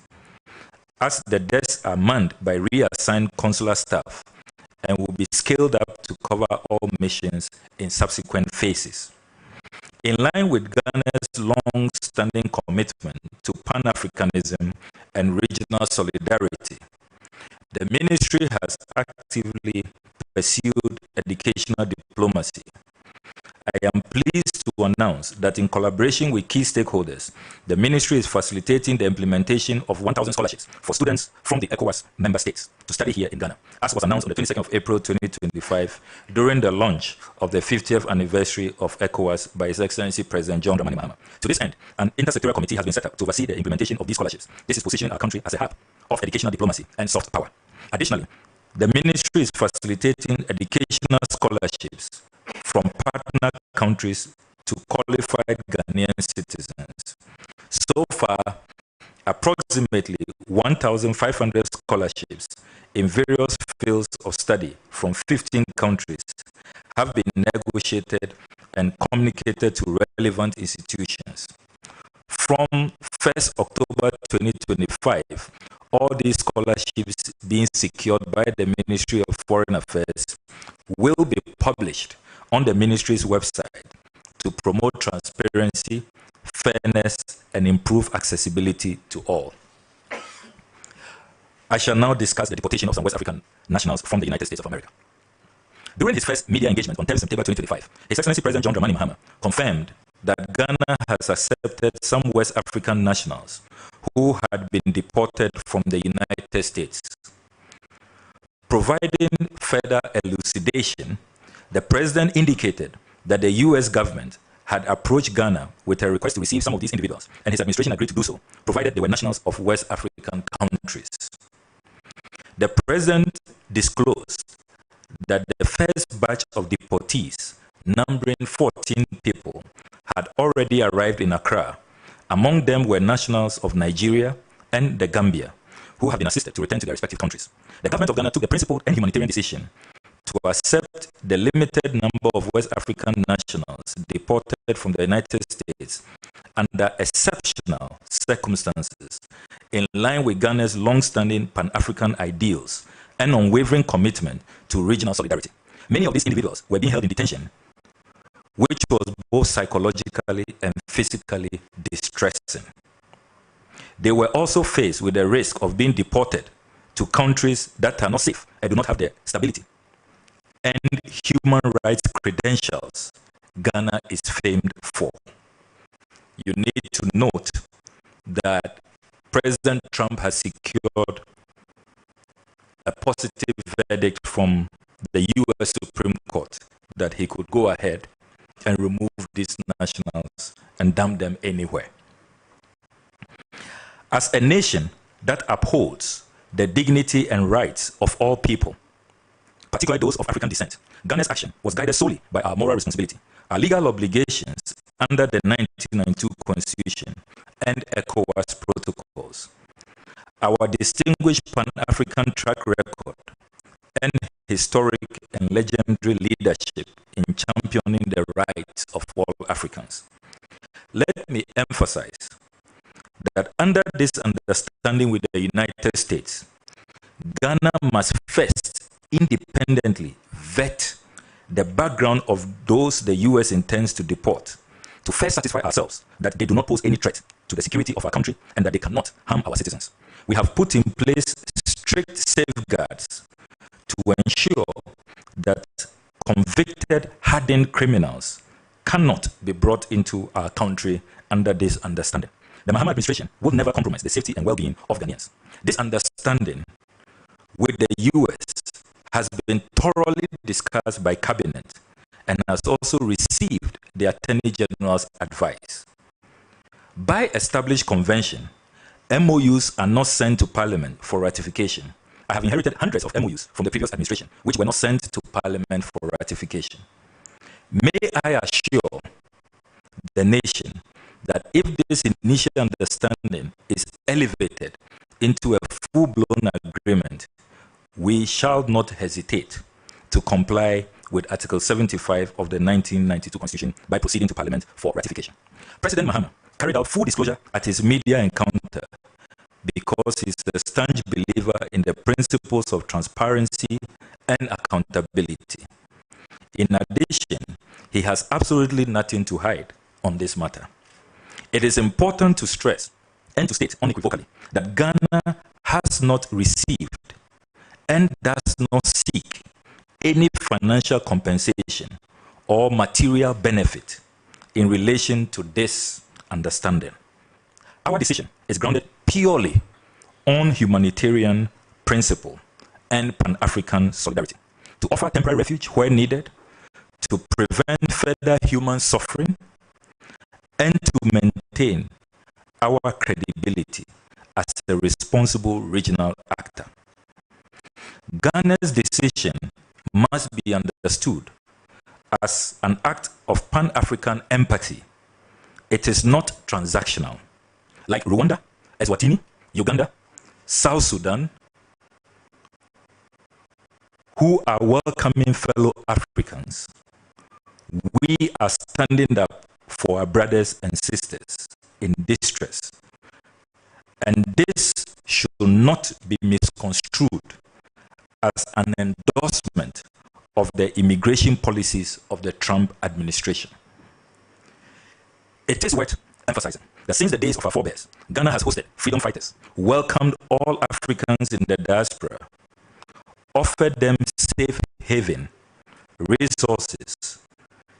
as the desks are manned by reassigned consular staff and will be scaled up to cover all missions in subsequent phases. In line with Ghana's long-standing commitment to Pan-Africanism and regional solidarity, the ministry has actively pursued educational diplomacy. I am pleased to announce that in collaboration with key stakeholders, the ministry is facilitating the implementation of 1,000 scholarships for students from the ECOWAS member states to study here in Ghana, as was announced on the 22nd of April 2025 during the launch of the 50th anniversary of ECOWAS by His Excellency President John Dramani Mahama. To this end, an intersectoral committee has been set up to oversee the implementation of these scholarships. This is positioning our country as a hub of educational diplomacy and soft power. Additionally, the ministry is facilitating educational scholarships from partner countries to qualified Ghanaian citizens. So far, approximately 1,500 scholarships in various fields of study from 15 countries have been negotiated and communicated to relevant institutions. From 1st October 2025, all these scholarships being secured by the Ministry of Foreign Affairs will be published on the ministry's website to promote transparency, fairness, and improve accessibility to all. I shall now discuss the deportation of some West African nationals from the United States of America. During his first media engagement on 10 September 2025, His Excellency President John Dramani Mahama confirmed that Ghana has accepted some West African nationals who had been deported from the United States. Providing further elucidation, the President indicated that the U.S. government had approached Ghana with a request to receive some of these individuals, and his administration agreed to do so, provided they were nationals of West African countries. The President disclosed that the first batch of deportees, numbering 14 people, had already arrived in Accra. Among them were nationals of Nigeria and the Gambia, who have been assisted to return to their respective countries. The government of Ghana took the principled and humanitarian decision to accept the limited number of West African nationals deported from the United States under exceptional circumstances, in line with Ghana's long-standing Pan-African ideals and unwavering commitment to regional solidarity. Many of these individuals were being held in detention, which was both psychologically and physically distressing. They were also faced with the risk of being deported to countries that are not safe and do not have the stability and human rights credentials Ghana is famed for. You need to note that President Trump has secured a positive verdict from the U.S. Supreme Court that he could go ahead and remove these nationals and dump them anywhere. As a nation that upholds the dignity and rights of all people, particularly those of African descent, Ghana's action was guided solely by our moral responsibility, our legal obligations under the 1992 Constitution and ECOWAS protocols, our distinguished Pan-African track record, and historic and legendary leadership in championing the rights of all Africans. Let me emphasize that under this understanding with the United States, Ghana must first independently vet the background of those the U.S. intends to deport, to first satisfy ourselves that they do not pose any threat to the security of our country and that they cannot harm our citizens. We have put in place strict safeguards to ensure that convicted, hardened criminals cannot be brought into our country under this understanding. The Mahama administration will never compromise the safety and well-being of Ghanaians. This understanding with the U.S. has been thoroughly discussed by Cabinet and has also received the Attorney General's advice. By established convention, MOUs are not sent to Parliament for ratification. I have inherited hundreds of MOUs from the previous administration, which were not sent to Parliament for ratification. May I assure the nation that if this initial understanding is elevated into a full-blown agreement, we shall not hesitate to to comply with Article 75 of the 1992 Constitution by proceeding to Parliament for ratification. President Mahama carried out full disclosure at his media encounter because he's a staunch believer in the principles of transparency and accountability. In addition, he has absolutely nothing to hide on this matter. It is important to stress and to state unequivocally that Ghana has not received and does not seek any financial compensation or material benefit in relation to this understanding. Our decision is grounded purely on humanitarian principle and Pan-African solidarity, to offer temporary refuge where needed, to prevent further human suffering, and to maintain our credibility as a responsible regional actor. Ghana's decision must be understood as an act of Pan-African empathy. It is not transactional. Like Rwanda, Eswatini, Uganda, South Sudan, who are welcoming fellow Africans, we are standing up for our brothers and sisters in distress. And this should not be misconstrued as an endorsement of the immigration policies of the Trump administration. It is worth emphasizing that since the days of our forebears, Ghana has hosted freedom fighters, welcomed all Africans in the diaspora, offered them safe haven, resources,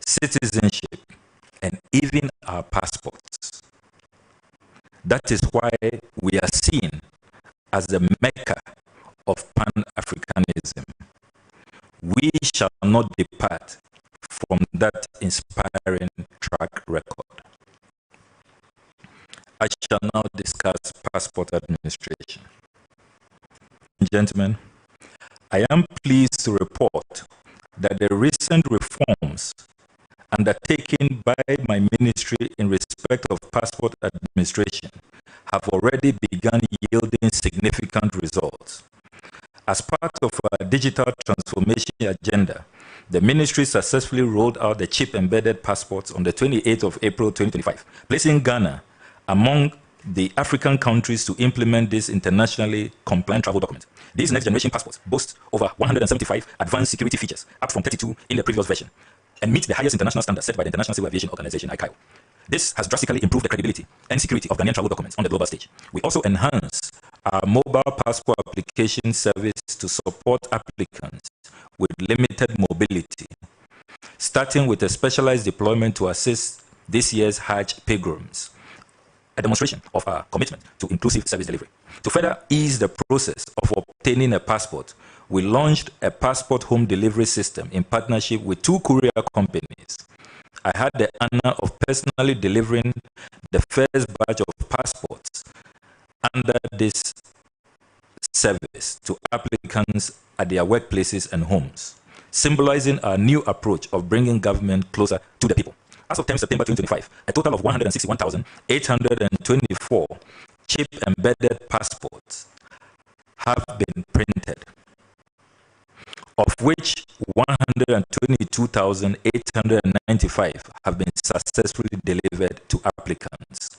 citizenship, and even our passports. That is why we are seen as the Mecca of Pan-Africanism. We shall not depart from that inspiring track record. I shall now discuss passport administration. Gentlemen, I am pleased to report that the recent reforms undertaken by my ministry in respect of passport administration have already begun yielding significant results. As part of our digital transformation agenda, the ministry successfully rolled out the chip-embedded passports on the 28th of April 2025, placing Ghana among the African countries to implement this internationally compliant travel document. These next-generation passports boast over 175 advanced security features, up from 32 in the previous version, and meet the highest international standards set by the International Civil Aviation Organization, ICAO. This has drastically improved the credibility and security of Ghanaian travel documents on the global stage. We also enhance our mobile passport application service to support applicants with limited mobility, starting with a specialized deployment to assist this year's Hajj pilgrims, a demonstration of our commitment to inclusive service delivery. To further ease the process of obtaining a passport, we launched a passport home delivery system in partnership with 2 courier companies. I had the honor of personally delivering the first batch of passports under this service to applicants at their workplaces and homes, symbolizing our new approach of bringing government closer to the people. As of 10 September 2025, a total of 161,824 chip-embedded passports have been printed, of which 122,895 have been successfully delivered to applicants.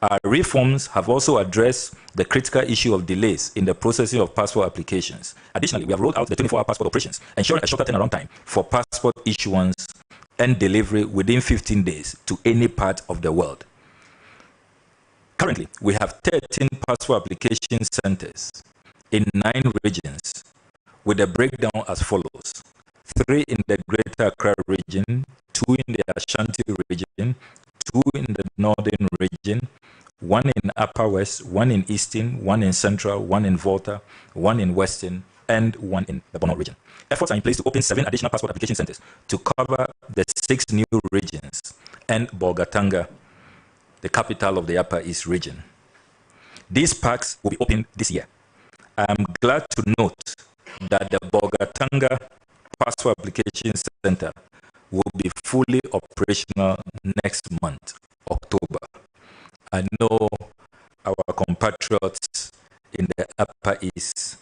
Our reforms have also addressed the critical issue of delays in the processing of passport applications. Additionally, we have rolled out the 24-hour passport operations, ensuring a shorter turnaround time for passport issuance and delivery within 15 days to any part of the world. Currently, we have 13 passport application centers in 9 regions, with a breakdown as follows: 3 in the Greater Accra region, 2 in the Ashanti region, 2 in the Northern region, 1 in Upper West, 1 in Eastern, 1 in Central, 1 in Volta, 1 in Western, and 1 in the Bono region. Efforts are in place to open 7 additional passport application centers to cover the 6 new regions and Bolgatanga, the capital of the Upper East region. These parks will be opened this year. I am glad to note that the Bolgatanga Passport Application Center will be fully operational next month, October. I know our compatriots in the Upper East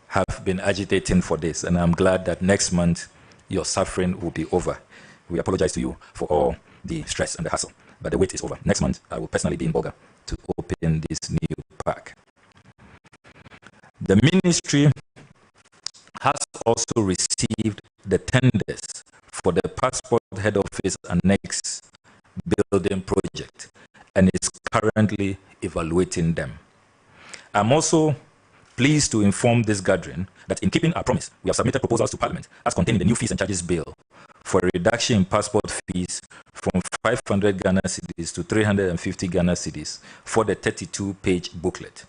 have been agitating for this, and I'm glad that next month your suffering will be over. We apologize to you for all the stress and the hassle, but the wait is over. Next month, I will personally be in Boga to open this new park. The ministry has also received the tenders for the passport head office annex building project and is currently evaluating them. I'm also pleased to inform this gathering that in keeping our promise, we have submitted proposals to Parliament as contained in the new fees and charges bill for a reduction in passport fees from 500 Ghana cedis to 350 Ghana cedis for the 32-page booklet.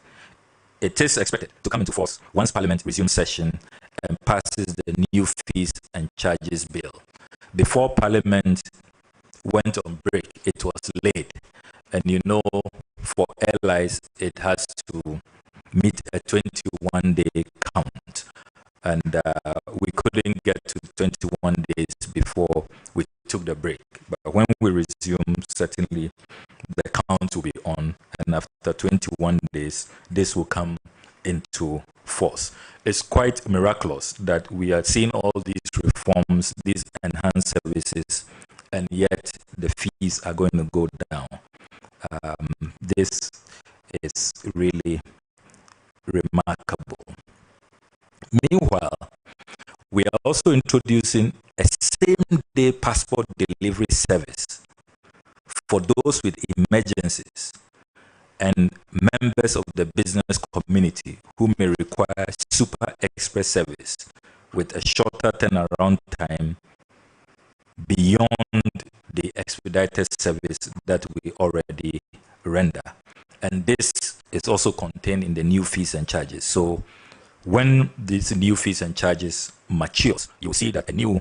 It is expected to come into force once Parliament resumes session and passes the new fees and charges bill. Before Parliament went on break, it was late. And you know, for airlines, it has to meet a 21-day count. And we couldn't get to 21 days before we took the break. But when we resume, certainly the count will be on. And after 21 days, this will come into force. It's quite miraculous that we are seeing all these reforms, these enhanced services, and yet the fees are going to go down. This is really remarkable. Meanwhile, we are also introducing a same-day passport delivery service for those with emergencies and members of the business community who may require super express service with a shorter turnaround time beyond the expedited service that we already render. And this is also contained in the new fees and charges. So when these new fees and charges matures, you'll see that a new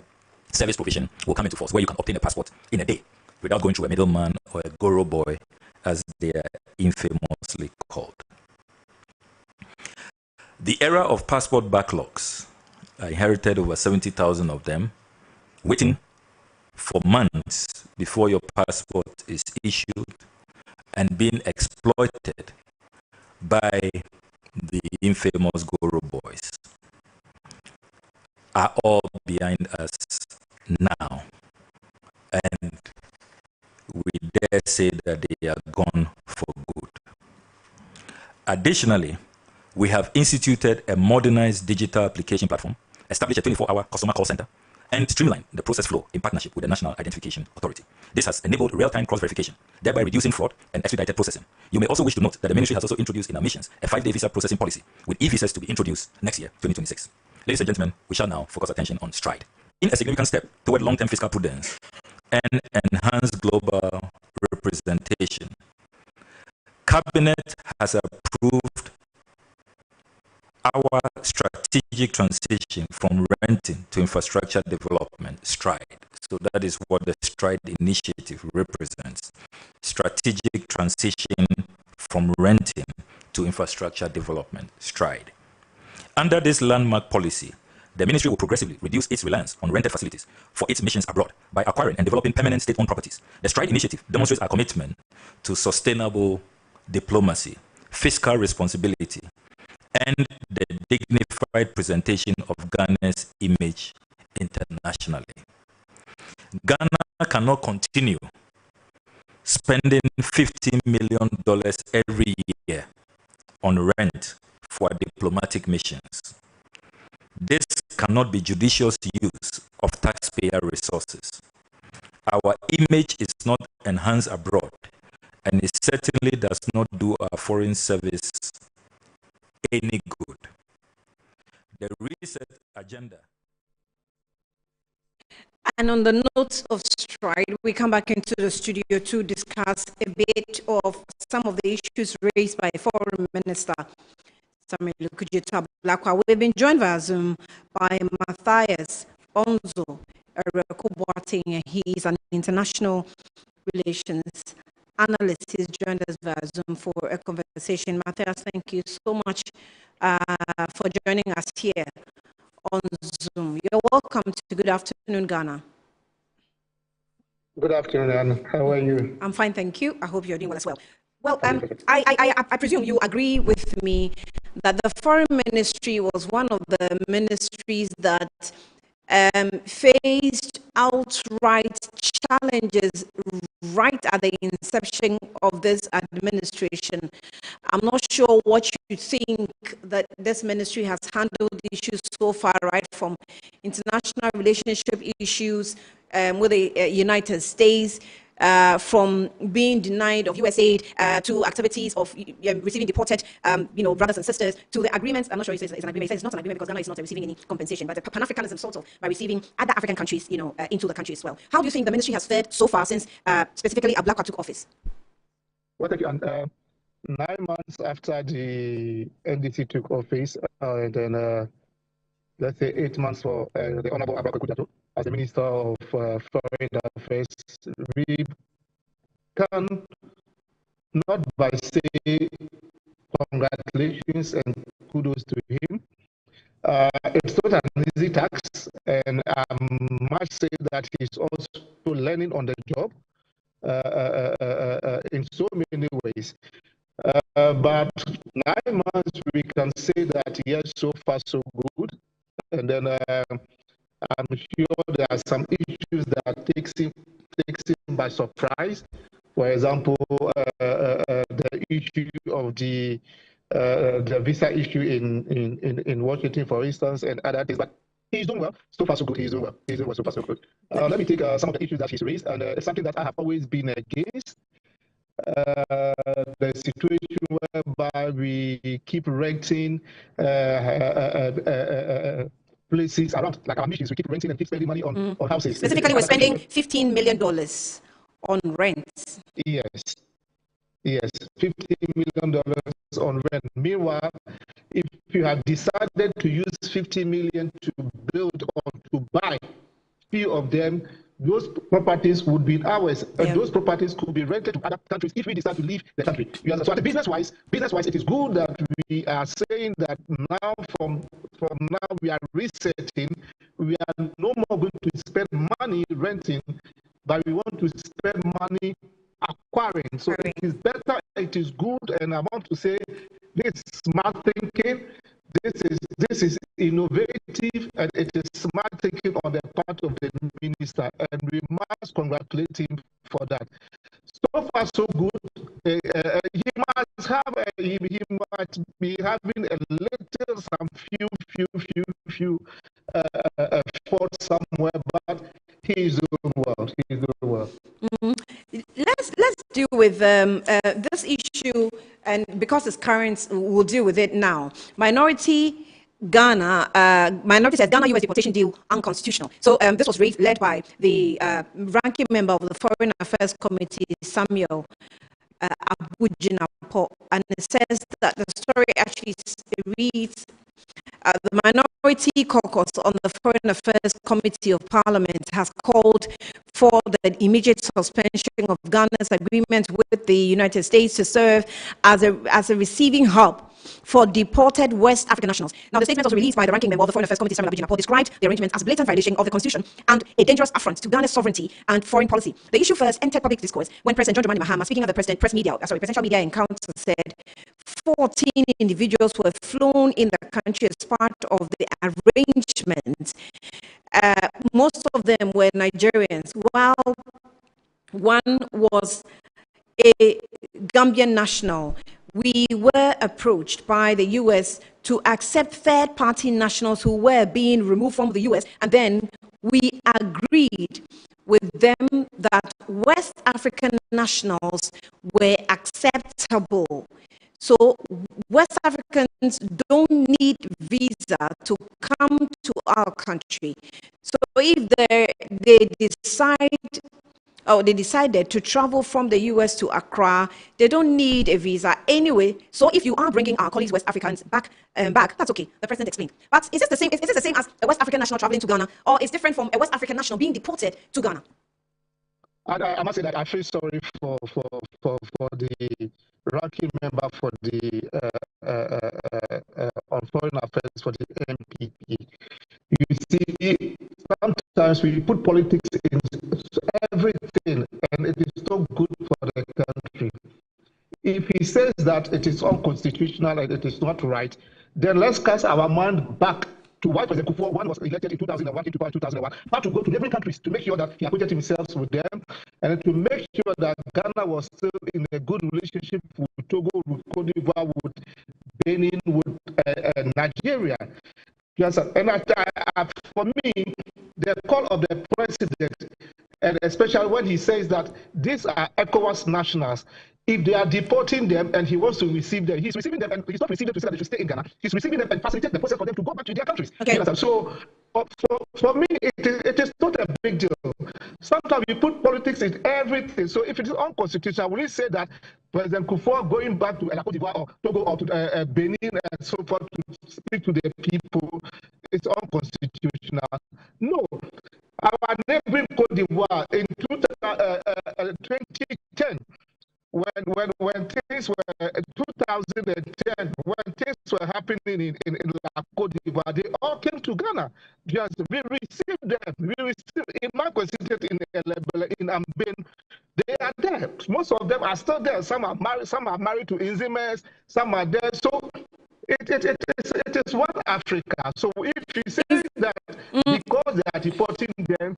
service provision will come into force where you can obtain a passport in a day without going through a middleman or a goro boy, as they are infamously called. The era of passport backlogs, I inherited over 70,000 of them, waiting for months before your passport is issued and being exploited by the infamous goro boys, are all behind us now. And we dare say that they are gone for good. Additionally, we have instituted a modernized digital application platform, established a 24-hour customer call center, and streamlined the process flow in partnership with the National Identification Authority. This has enabled real-time cross-verification, thereby reducing fraud and expedited processing. You may also wish to note that the ministry has also introduced in our missions a 5-day visa processing policy, with e-visas to be introduced next year, 2026. Ladies and gentlemen, we shall now focus attention on STRIDE. In a significant step toward long-term fiscal prudence and enhanced global representation, Cabinet has approved our strategic transition from renting to infrastructure development, STRIDE. So that is what the STRIDE initiative represents. Strategic transition from renting to infrastructure development, STRIDE. Under this landmark policy, the ministry will progressively reduce its reliance on rented facilities for its missions abroad by acquiring and developing permanent state-owned properties. The STRIDE initiative demonstrates our commitment to sustainable diplomacy, fiscal responsibility, and the dignified presentation of Ghana's image internationally. Ghana cannot continue spending $50 million every year on rent for diplomatic missions. This cannot be judicious use of taxpayer resources. Our image is not enhanced abroad, and it certainly does not do our foreign service any good. The reset agenda. And on the note of STRIDE, we come back into the studio to discuss a bit of some of the issues raised by Foreign Minister Samuel Kujitabulakwa. We've been joined via Zoom by Matthias Onzo Boateng. He is an international relations analyst. He's joined us via Zoom for a conversation. Matthias, thank you so much for joining us here on Zoom. You're welcome to Good Afternoon, Ghana. Good afternoon, how are you? I'm fine, thank you. I hope you're doing well as well. Well, I presume you agree with me that the foreign ministry was one of the ministries that faced outright challenges right at the inception of this administration. I'm not sure what you think that this ministry has handled issues so far, right from international relationship issues with the United States, from being denied of US aid to activities of receiving deported, brothers and sisters, to the agreements. I'm not sure it's an agreement. It says it's not an agreement because Ghana is not receiving any compensation, but the Pan-Africanism sort of by receiving other African countries, into the country as well. How do you think the ministry has fared so far since specifically Ablakwa took office? Well, thank you. And 9 months after the NDC took office, and then let's say 8 months for the Honorable Ablakwa as the Minister of Foreign Affairs, we can not by say congratulations and kudos to him. It's not an easy task, and I must say that he's also learning on the job in so many ways. But 9 months, we can say that yes, so far so good. And then I'm sure there are some issues that takes him by surprise. For example, the issue of the visa issue in Washington, for instance, and other things. But he's doing well. So far, so good. He's doing well. He's doing well. So far, so good. Let me take some of the issues that he's raised, and it's something that I have always been against. The situation whereby we keep renting places around, like our missions, we keep renting and keep spending money on houses. Specifically, we're spending $15 million on rent. Yes, $15 million on rent. Meanwhile, if you have decided to use $50 million to build or to buy, few of them, those properties would be ours, and those properties could be rented to other countries if we decide to leave the country. So, business-wise, it is good that we are saying that now, from now, we are resetting. We are no more going to spend money renting, but we want to spend money acquiring. So it is better, it is good, and I want to say this is smart thinking. This is innovative, and it is smart thinking on the part of the minister, and we must congratulate him for that. So far, so good. He might be having a little, some few faults somewhere, but he is doing well. He's doing well. Let's deal with this issue, and because it's current, we'll deal with it now. Minority says Ghana-US deportation deal unconstitutional. So this was led by the ranking member of the Foreign Affairs Committee, Samuel Abujinapo, and it says that the story actually reads, the Minority Caucus on the Foreign Affairs Committee of Parliament has called for the immediate suspension of Ghana's agreement with the United States to serve as a receiving hub for deported West African nationals. Now, the statement was released by the ranking member of the Foreign Affairs Committee, Samuel Abujinapo, described the arrangement as blatant violation of the Constitution and a dangerous affront to Ghana's sovereignty and foreign policy. The issue first entered public discourse when President John Dramani Mahama, speaking at the presidential media encounter, said 14 individuals were flown in the country as part of the arrangement. Most of them were Nigerians, while one was a Gambian national. We were approached by the U.S. to accept third-party nationals who were being removed from the U.S., and then we agreed with them that West African nationals were acceptable. So West Africans don't need visa to come to our country. So if they decided to travel from the U.S. to Accra, they don't need a visa anyway. So if you are bringing our colleagues West Africans back, that's okay. The president explained. But is this the same? Is this the same as a West African national traveling to Ghana, or is different from a West African national being deported to Ghana? I must say that I feel sorry for the ranking member for the on foreign affairs for the MPP. You see, sometimes we put politics in everything, and it is so good for the country. If he says that it is unconstitutional and it is not right, then let's cast our mind back to why President Kufuor was elected in 2001, in 2001, had to go to neighboring countries to make sure that he acquainted himself with them and to make sure that Ghana was still in a good relationship with Togo, with Cote d'Ivoire, with Benin, with Nigeria. Yes, and for me, the call of the president, and especially when he says that these are ECOWAS nationals, if they are deporting them and he wants to receive them, he's receiving them and he's not receiving them to say that they should stay in Ghana. He's receiving them and facilitate the process for them to go back to their countries. Okay. So for me, it is not a big deal. Sometimes you put politics in everything. So if it is unconstitutional, will you say that President Kufuor going back to Cote d'Ivoire or Togo or to Benin and so forth to speak to the people is unconstitutional? No. Our neighboring Cote d'Ivoire in 2010, when things were 2010, when things were happening in La Côte d'Ivoire, they all came to Ghana. Just we received them. We received in my constituency in Ambin. They are there. Most of them are still there. Some are married to Inzimes. Some are there. So it is one Africa. So if you say that because they are deporting them,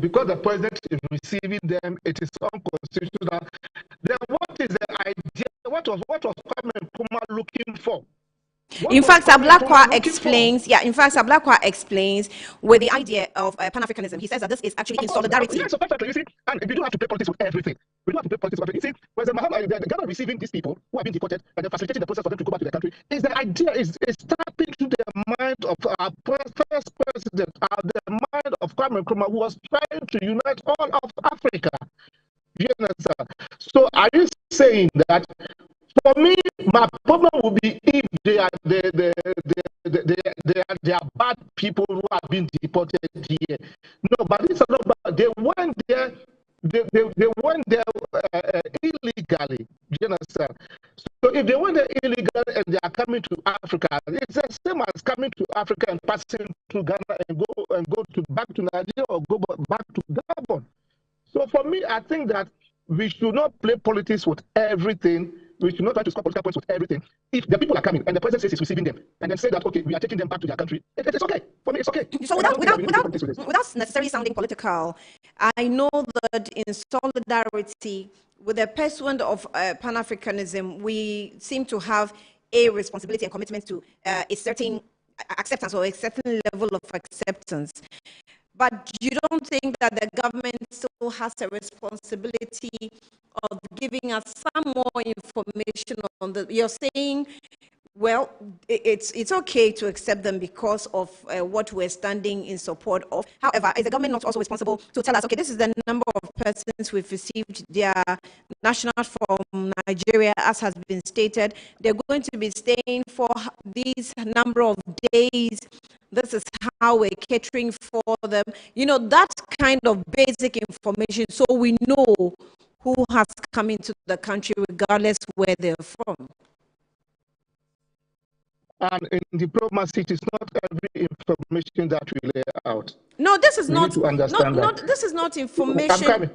because the president is receiving them, it is unconstitutional. Then what is the idea? What was Kwame Nkrumah looking for? In fact, Sablakwa explains. Yeah, in fact, Sablakwa explains with the idea of Pan-Africanism. He says that this is actually in solidarity. Yes, so perfectly. You see, and we don't have to play politics with everything. We don't have to play politics with everything. You see, President Muhammad, Ghana receiving these people who have been deported and then facilitating the process for them to go back to their country. Is the idea is tapping to the mind of our first president, the mind of Kwame Nkrumah, who was trying to unite all of Africa. You understand? So, are you saying that? For me, my problem would be if they are bad people who have been deported here. No, but it's not bad. They went there. They went there illegally. You understand? So if they went there illegally and they are coming to Africa, it's the same as coming to Africa and passing through Ghana and go back to Nigeria or go back to Gabon. So for me, I think that we should not play politics with everything. We should not try to score political points with everything. If the people are coming and the president says he's receiving them, and then say that, okay, we are taking them back to their country, it's okay. For me, it's okay. So without necessarily sounding political, I know that in solidarity with the pursuit of Pan-Africanism, we seem to have a responsibility and commitment to a certain acceptance or a certain level of acceptance. But you don't think that the government still has a responsibility of giving us some more information on the, you're saying, well, it's okay to accept them because of what we're standing in support of. However, is the government not also responsible to tell us, okay, this is the number of persons we've received their nationals from Nigeria, as has been stated. They're going to be staying for these number of days. This is how we're catering for them. You know, that kind of basic information so we know who has come into the country regardless where they're from. And in diplomacy, it is not every information that we lay out. No, this is not. To understand that. This is not information.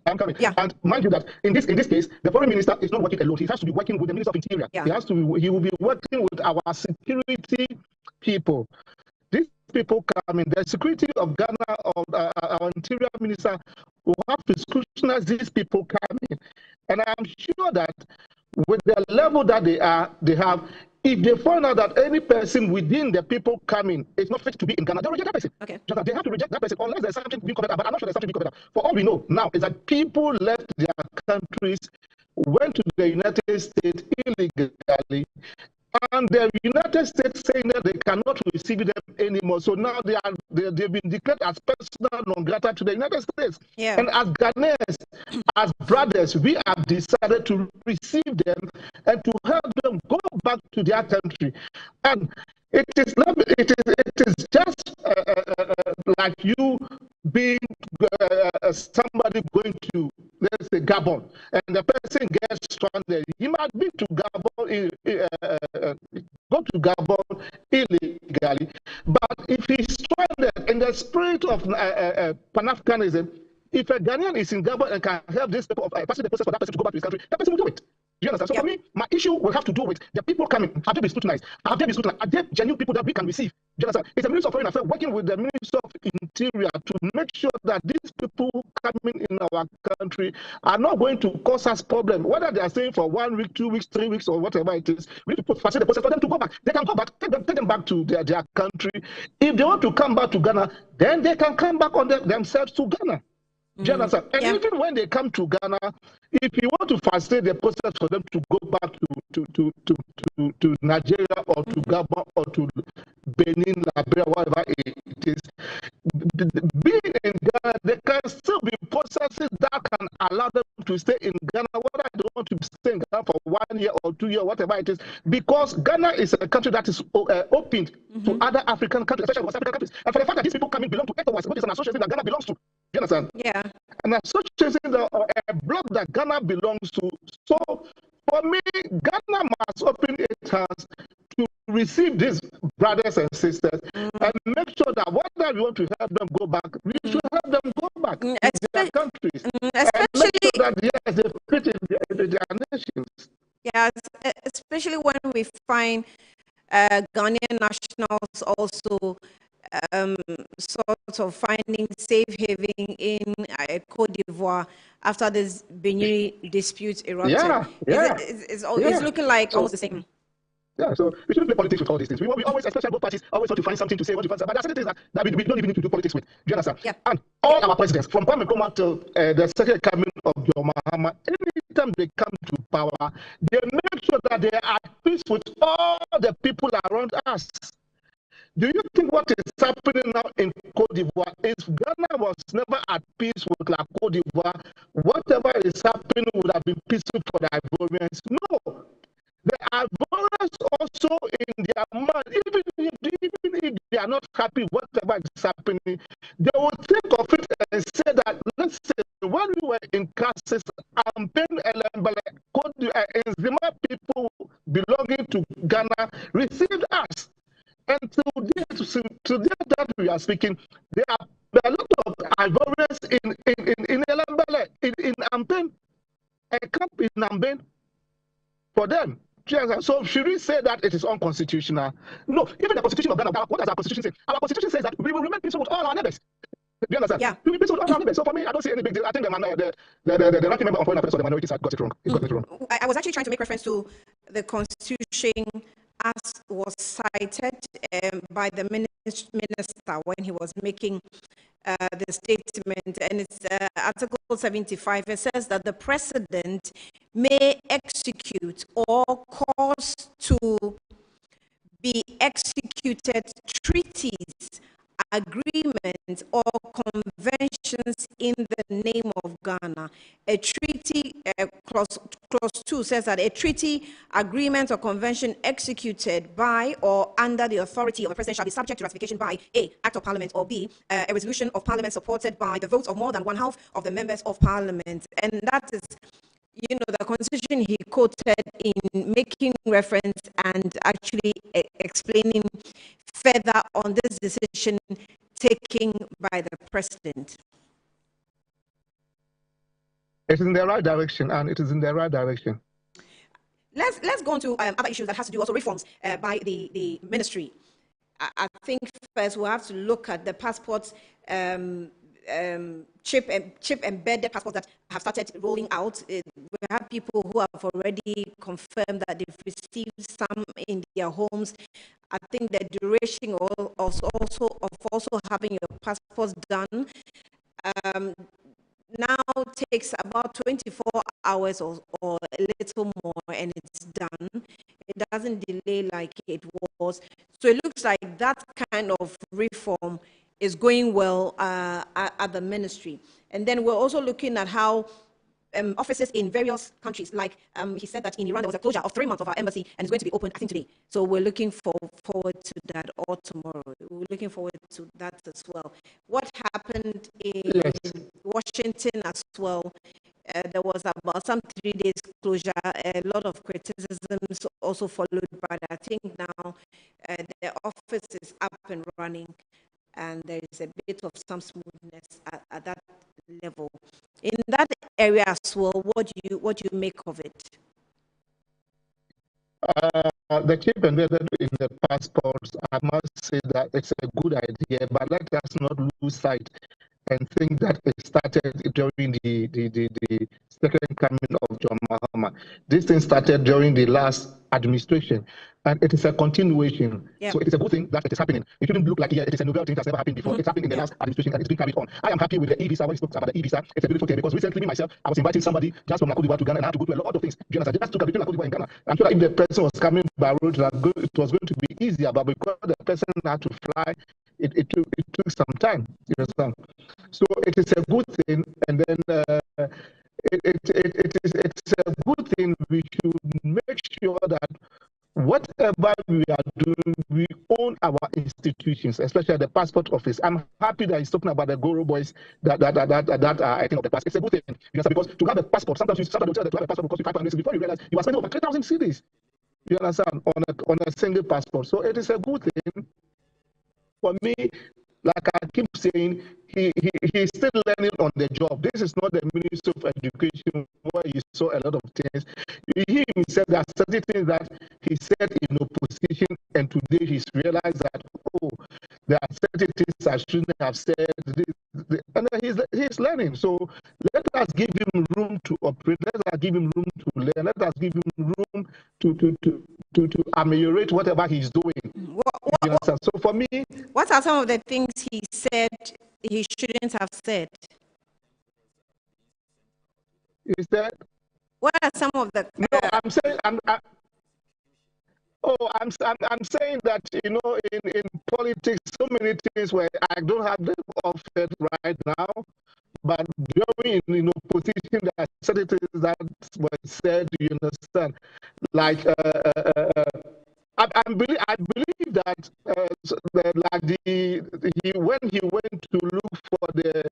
I'm coming. Yeah. And mind you that in this case, the foreign minister is not working alone. He has to be working with the Minister of Interior. Yeah. He will be working with our security people. These people come in. The security of Ghana or our Interior Minister will have to scrutinize these people coming. And I'm sure that with the level that they have, if they find out that any person within the people coming is not fit to be in Ghana, they'll reject that person. Okay. Just that they have to reject that person unless there's something being covered up. But I'm not sure there's something being covered up. For all we know now is that people left their countries, went to the United States illegally, and the United States saying that they cannot receive them anymore. So now they've been declared as personal non grata to the United States. Yeah. And as Ghanaians, as brothers, we have decided to receive them and to help them go back to their country. And it is just like you being somebody going to, let's say, Gabon, and the person gets stranded. He might be to Gabon, go to Gabon illegally, but if he's stranded in the spirit of Pan-Africanism, If a Ghanaian is in Gabon and can help this people passing the process for that person to go back to his country, that person will do it. Do you understand? So for me, my issue will have to do with the people coming. Have they been scrutinized? Have they been scrutinized? Are they genuine people that we can receive? Do you understand? It's a Minister of Foreign Affairs working with the Minister of Interior to make sure that these people coming in our country are not going to cause us problem. Whether they are staying for 1 week, 2 weeks, 3 weeks, or whatever it is, we need to facilitate the process for them to go back. They can go back, take them back to their country. If they want to come back to Ghana, then they can come back on themselves to Ghana. Do you understand? And even when they come to Ghana, if you want to facilitate the process for them to go back to Nigeria or to Gabon or to Benin, Liberia, whatever it is, being in Ghana, there can still be processes that can allow them to stay in Ghana, whether they want to stay in Ghana for 1 year or 2 years, whatever it is, because Ghana is a country that is opened to other African countries, especially West African countries. And for the fact that these people coming belong to ECOWAS, which is an association that Ghana belongs to. Do you understand? Yeah. An association, a bloc that Ghana belongs to. So for me, Ghana must open its hands to receive these brothers and sisters and make sure that whether we want to help them go back, we should help them go back to their countries. And make sure that, yes, they fit in their nations. Yeah, especially when we find Ghanaian nationals also sort of finding safe haven in Cote d'Ivoire after this Gbenyiri dispute erupted. It's looking like almost the same. Yeah, so we shouldn't play politics with all these things. We always, especially both parties, always want to find something to say, but there are certain things that we don't even need to do politics with. Do you understand? Yeah. And all our presidents, from Kwame Nkrumah to the second coming of John Mahama, anytime they come to power, they make sure that they are at peace with all the people around us. Do you think what is happening now in Cote d'Ivoire is Ghana was never at peace with La Cote d'Ivoire? Whatever is happening would have been peaceful for the Ivorians? No. The Ivorians also in their mind, even if they are not happy whatever is happening, they will think of it and say that, let's say, when we were in crisis, Zima people belonging to Ghana received us. And today that we are speaking, there are a lot of Ivorians in Elambele, in Ampen, a camp in Amben for them. So should we say that it is unconstitutional? No, even the constitution of Ghana, what does our constitution say? Our constitution says that we will remain peaceful with all our neighbors. Do you understand? Yeah. We will be peaceful with all our neighbors. So for me, I don't see any big deal. I think the ranking member on foreign affairs of the minorities got it wrong. He got it wrong. I was actually trying to make reference to the constitution as was cited by the minister when he was making the statement, and it's Article 75. It says that the president may execute or cause to be executed treaties, agreements, or conventions in the name of Ghana. A treaty, clause 2 says that a treaty, agreement, or convention executed by or under the authority of the president shall be subject to ratification by A, Act of Parliament, or B, a resolution of Parliament supported by the votes of more than 1/2 of the members of Parliament. And that is, you know, the constitution he quoted in making reference and actually explaining further on this decision taken by the president. It is in the right direction, and it is in the right direction. Let's go on to other issues that has to do also reforms by the ministry. I think first we'll have to look at the passports, chip embedded passports that have started rolling out. We have people who have already confirmed that they've received some in their homes. I think the duration of also having your passports done now takes about 24 hours or a little more, and it's done. It doesn't delay like it was. So it looks like that kind of reform is going well at the ministry. And then we're also looking at how offices in various countries, like he said that in Iran there was a closure of 3 months of our embassy and it's going to be opened, I think, today. So we're looking forward to that, or tomorrow. We're looking forward to that as well. What happened in Washington as well, there was about some 3 days closure, a lot of criticisms also followed, but I think now the office is up and running, and there is a bit of some smoothness at that level. In that area as well, what do you make of it? The chip embedded in the passports, I must say that it's a good idea, but let us not lose sight and think that it started during the second coming of John Mahama. This thing started during the last administration, and it is a continuation. Yeah. So it is a good thing that it is happening. It shouldn't look like it is a novel thing that's never happened before. It's happening in the last administration, and it's being carried on. I am happy with the e-visa. When he spoke about the e-visa, it's a beautiful thing, because recently myself, I was inviting somebody just from Kwadwo to Ghana, and I had to go to a lot of things. Do you understand? Just took a between Kwadwo and Ghana. I'm sure that if the person was coming by road, it was going to be easier, but because the person had to fly, it took some time. You understand? So it is a good thing, and then it's a good thing. We should make sure that whatever we are doing, we own our institutions, especially the passport office. I'm happy that he's talking about the Goro boys that are I think of the past. It's a good thing, because to have a passport, sometimes will tell that to have a passport because you 500 before you realize you are spending over 3,000 cedis. You understand, on a single passport. So it is a good thing. For me, like I keep saying, he's still learning on the job. This is not the Ministry of Education where he saw a lot of things. He himself, there are certain things that he said in opposition, and today he's realized that, oh, there are certain things I shouldn't have said. And he's learning. So let us give him room to operate. Let us give him room to learn. Let us give him room to ameliorate whatever he's doing. So for me, what are some of the things he said he shouldn't have said? Is that? What are some of the? No, I'm saying I'm saying that, in politics, so many things where I don't have them offered right now, but during in opposition, there are certain things that were said. You understand, like. I believe that when he went to look for the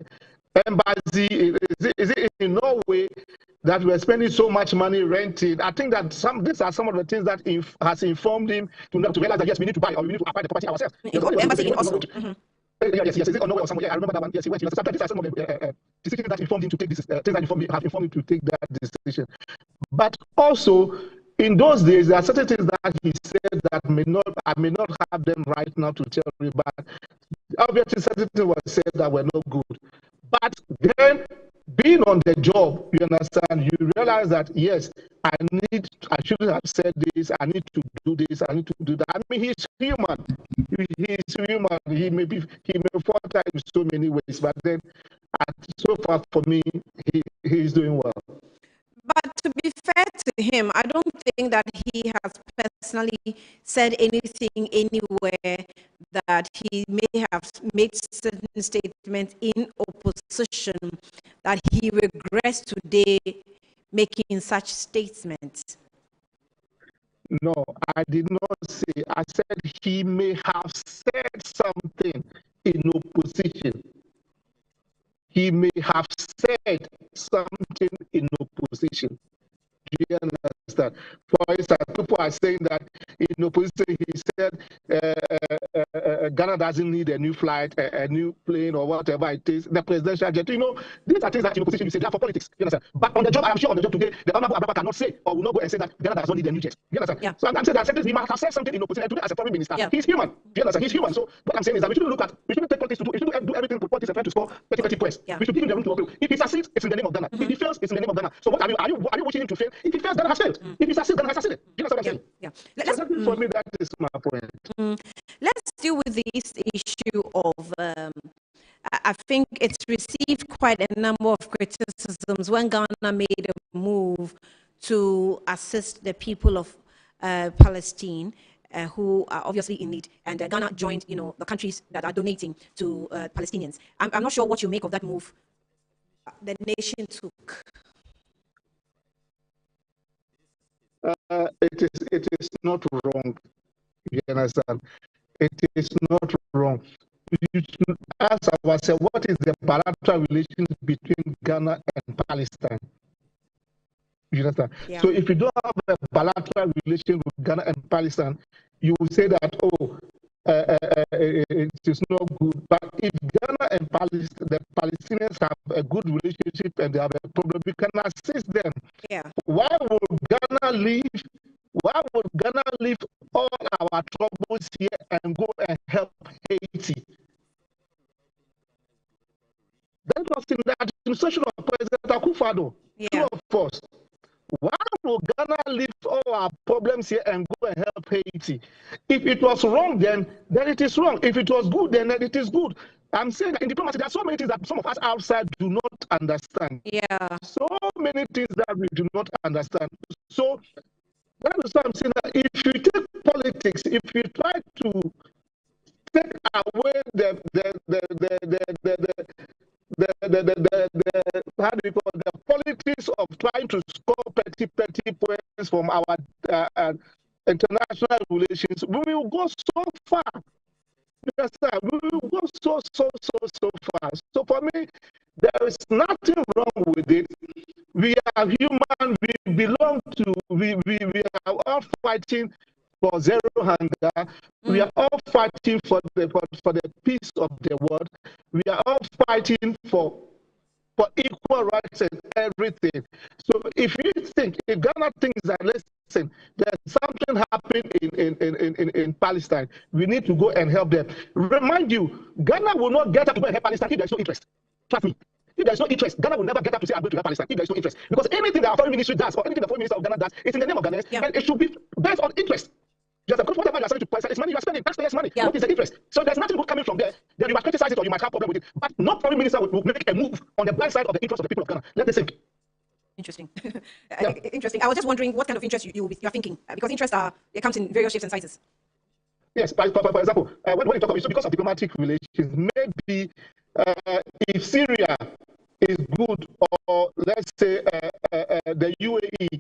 embassy, is it in Norway that we're spending so much money renting? I think that these are some of the things that has informed him to realize that yes, we need to buy or we need to acquire the property ourselves. Embassy in Oslo. Yes, is it on Norway or somewhere? Yeah, I remember that one. Yes, he went. These are some of the decisions that informed him to take this. Things that have informed him to take that decision. But also, in those days, there are certain things that he said that I may not have them right now to tell you, but obviously certain things were said that were not good. But then, being on the job, you understand, you realize that, yes, I shouldn't have said this, I need to do this, I need to do that. I mean, he's human. He's human. He may falter in so many ways, but then, so far for me, he's doing well. But to be fair to him, I don't think that he has personally said anything anywhere that he may have made certain statements in opposition that he regrets today making such statements. No, I did not say. I said he may have said something in opposition. He may have said something in opposition. Do you understand? For instance, people are saying that in opposition, he said Ghana doesn't need a new flight, a new plane, or whatever it is, the presidential jet. These are things that in opposition you say they are for politics. You understand? But on the job, I'm sure on the job today, the Honorable Ababa cannot say or will not go and say that Ghana does not need a new jet. You understand? Yeah. So I'm saying that he might have said something in opposition. And today, as a foreign minister, he's human. You understand? He's human. So what I'm saying is that we shouldn't take politics to do. We shouldn't do everything for politics and try to score petty points. Yeah. We should give him the room to operate. If he succeeds, it's in the name of Ghana. If he fails, it's in the name of Ghana. So what are you wishing him to fail? If he fails, Ghana has failed. If he succeeds, Ghana has succeeded. You know what I'm saying? Yeah. For me, that is my point. Let's deal with this issue of, I think it's received quite a number of criticisms when Ghana made a move to assist the people of Palestine who are obviously in need. And Ghana joined, the countries that are donating to Palestinians. I'm not sure what you make of that move the nation took. It is not wrong. You understand? It is not wrong. You should ask ourselves, what is the bilateral relations between Ghana and Palestine? You understand? Yeah. So if you don't have a bilateral relation with Ghana and Palestine, you will say that, it is not good. But if Ghana and the Palestinians have a good relationship and they have a problem, we can assist them. Yeah. Why would Ghana leave? Why would Ghana leave all our troubles here and go and help Haiti? That was in the administration of President Akufo-Addo. True of course. Why would Ghana leave all our problems here and go and help Haiti? If it was wrong then it is wrong. If it was good, then it is good. I'm saying that in diplomacy, there are so many things that some of us outside do not understand. Yeah. So many things that we do not understand. So that is why I'm saying that if you take politics, if you try to take away the how do you call it, the politics of trying to score petty points from our international relations, we will go so far. Yes, sir. We will go so far. So for me, there is nothing wrong with it. We are human. We belong to. We are all fighting for zero hunger. We are all fighting for the peace of the world. We are all fighting for equal rights and everything. So if Ghana thinks that, listen, there's something happening in Palestine, we need to go and help them. Remind you, Ghana will not get up to go and help Palestine if there's no interest. Trust me. If there's no interest, Ghana will never get up to say, I'm going to help Palestine if there's no interest. Because anything that our foreign ministry does, or anything the foreign minister of Ghana does, is in the name of Ghana, and it should be based on interest. Just because whatever you are selling to Palestine is money, you are spending taxpayers' money. What is the interest? So there's nothing good coming from there. Then you might criticize it or you might have a problem with it. But no foreign minister will make a move on the blind side of the interest of the people of Ghana. Let us think. Interesting. Interesting. I was just wondering what kind of interest you're thinking, because interest it comes in various shapes and sizes. Yes, for example, when you talk about because of diplomatic relations, maybe if Syria is good, or let's say the UAE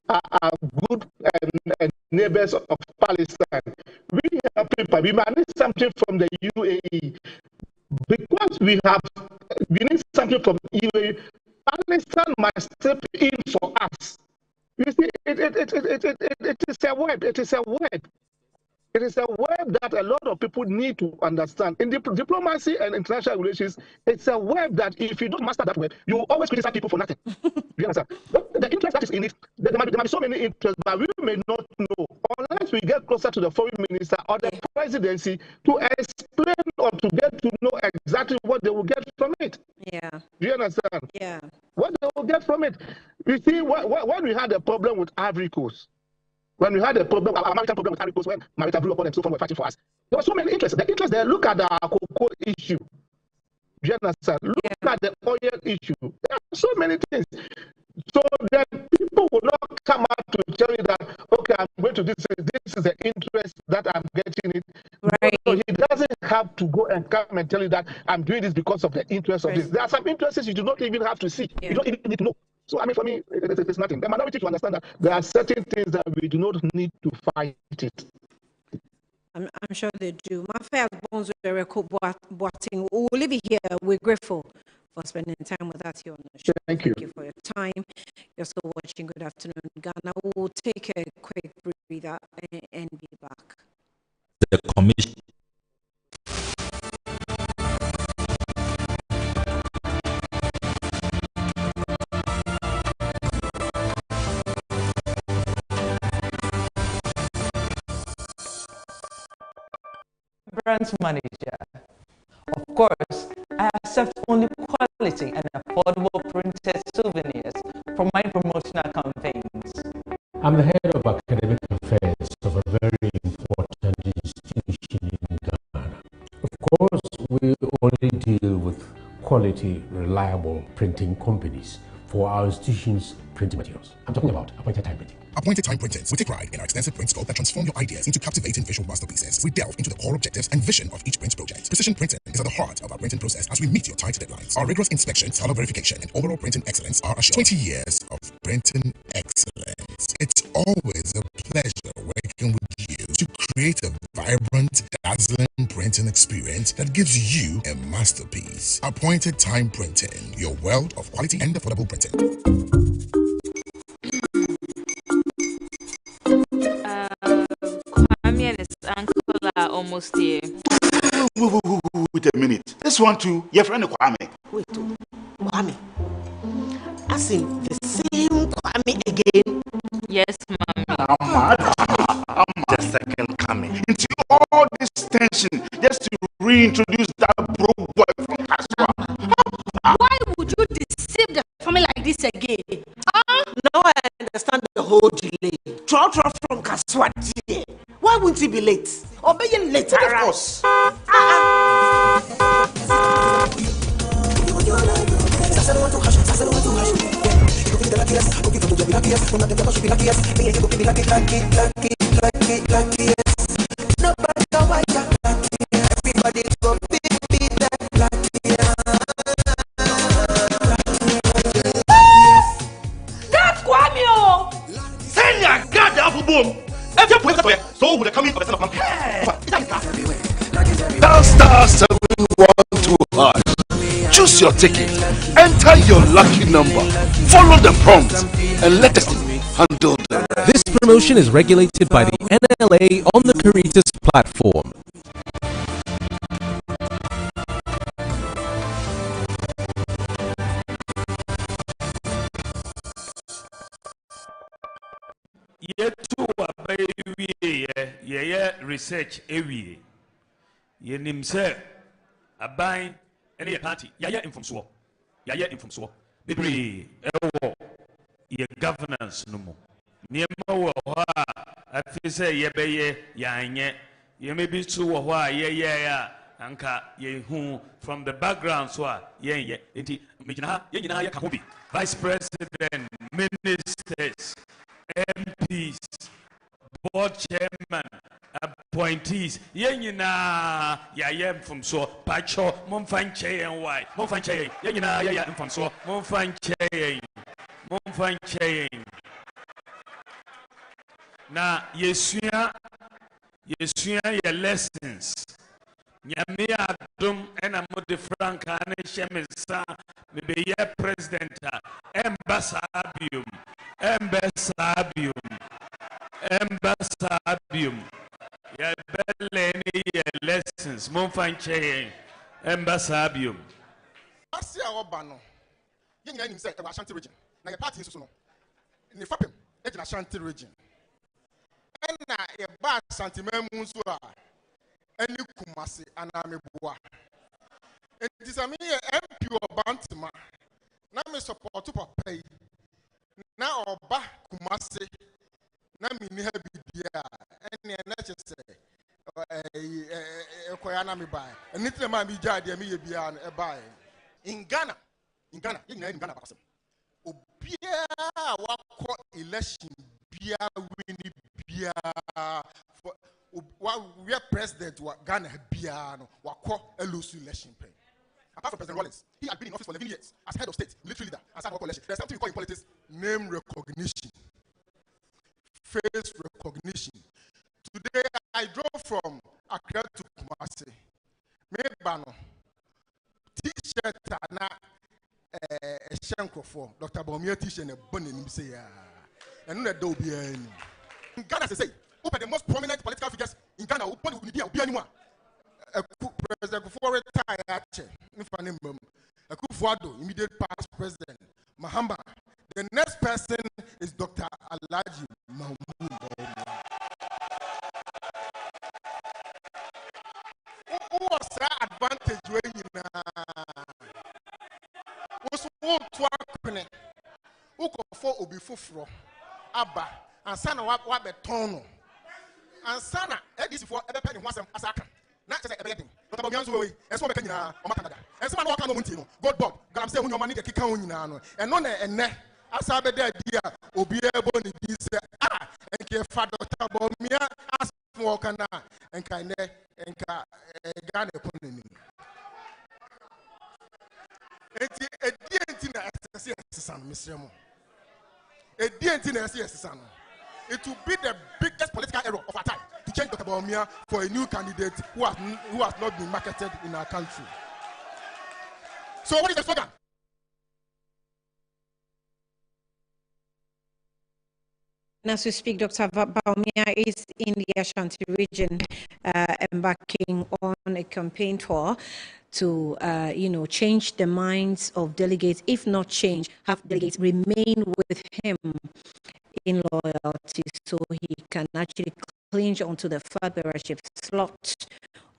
are good and neighbors of Palestine, we might need something from the UAE. Because we need something from UAE, Palestine must step in for us. You see, it is a web. It is a web. It is a web that a lot of people need to understand. In diplomacy and international relations, it's a web that if you don't master that web, you will always criticize people for nothing. You understand? But the interest that is in it, there might be so many interests, but we may not know unless we get closer to the foreign minister or the presidency to explain or to get to know exactly what they will get from it. Yeah. Do you understand? Yeah. What they will get from it. You see, when we had a problem with Ivory Coast, when we had a problem, our maritime problem with Ivory Coast, when Marita blew up on them, so far were fighting for us. There were so many interests. The interest there, look at the cocoa issue. Do you understand? Look at the oil issue. There are so many things. So then people will not come out to tell you that, okay, I'm going to this is the interest that I'm getting it. Right. No, he doesn't have to go and come and tell you that I'm doing this because of the interest of this. There are some interests you do not even have to see. Yeah. You don't even need to know. So, I mean, for me, it's nothing. The minority to understand that there are certain things that we do not need to fight it. I'm sure they do. We'll leave it here. We're grateful for spending time with us here on the show. Thank you. Thank you for your time. You're still watching Good Afternoon Ghana. We'll take a quick breather and be back. The commission. Branch manager. Of course, I accept only quality and affordable printed souvenirs for my promotional campaigns. I'm the head of academic affairs of a very important institution in Ghana. Of course, we only deal with quality, reliable printing companies for our institution's printing materials. I'm talking about appointed time printing. Appointed Time Printers. We take pride in our extensive print scope that transform your ideas into captivating visual masterpieces. We delve into the core objectives and vision of each print project. Precision printing is at the heart of our printing process as we meet your tight deadlines. Our rigorous inspections, color verification, and overall printing excellence are assured. 20 years of printing excellence. It's always a pleasure working with you to create a vibrant, dazzling printing experience that gives you a masterpiece. Appointed Time Printing, your world of quality and affordable printing. Kwame and his uncle are almost almost here. Wait a minute. This one too, your friend Kwame. Wait, Kwame. As in the same Kwame again? Yes, mommy. The second coming. Into all this tension, just to reintroduce that broke boy from Kwadwo. Why would you deceive the family like this again? Now I understand the whole delay. Draw from Kwadwo. Why wouldn't he be late? Obey him later. Of course. That's Kwame! Send your goddamn boom! If you put it away, so will the coming of the son of man. Dial star 712 #. Choose your ticket. Enter your lucky number. Follow the prompts and let us handle the rest. This promotion is regulated by the NLA on the Caritas platform. Research every year. Nim say a buying any party. Yaya in from so. Yaya in from so. Baby, your governance no more. Near more, I feel say ye be ye, ye may be too why ye, anka ye who from the background so ye, it Kahobi, Vice President, Ministers, MPs, Board Chairman, appointees, Yenina, Yayam from so, Pacho, Monfanche and why, Monfanche, Yenina, Yayam from so, Monfanche, Monfanche. Na Yesua your lessons. Nyame adom ena mo de franka ne shemesa me be ye president embasabium ya belle ne ye lessons mo fanche embasabium Asia oba no ye nyina nim say e wa Ashanti region na ye party so no ni fapem e gina Ashanti region na e ba Ashanti memu so a ani Kumasi anameboa enti sami MP Obantima na me support papa yi na oba Kumasi na me ni ha bibia ene na chese ekoya na me bai eni tire ma me jade me ye bia no e bai in Ghana ye nyina in Ghana bakasem obia wakọ election bia wini bia for we are president wa Ghana bia no wakọ elusu election pen. Apart from President Rollins, he had been in office for 11 years as head of state, military leader, and started election. There's something we call in politics name recognition, face recognition. Today I drove from Accra to Kumasi. Mebano T-shirt na Shanko for Dr. Bawumia T-shirt and Bonin say and no do be in Ghana. They say open the most prominent political figures in Ghana. Open the be anyone. President Kwadwo retired. Kwadwo, immediate past president. Mahamba. The next person is Dr. Alhaji Mahmoud. Who was that advantage when you was who to who for obi fufro Abba and sana wa betono and sana this for every penny once asaka. Not just everything. Dr. Bawumia way. And so we can o Canada. And so man waka no muntino. God bob. God say when your money dey kika on nyina no. And no na enne asa be dey dia obi ebo ni bi say and ke fa Dr. Bawumia as mo kana and kan ne enka Ghana economy. Enti na SSS san Mr. Mo. Enti na SSS san. It will be the biggest political error of our time to change Dr. Bawumia for a new candidate who has not been marketed in our country. So what is the slogan? As we speak, Dr. Bawumia is in the Ashanti region, embarking on a campaign tour to, change the minds of delegates, if not change, have delegates remain with him in loyalty so he can actually clinch onto the flag bearership slot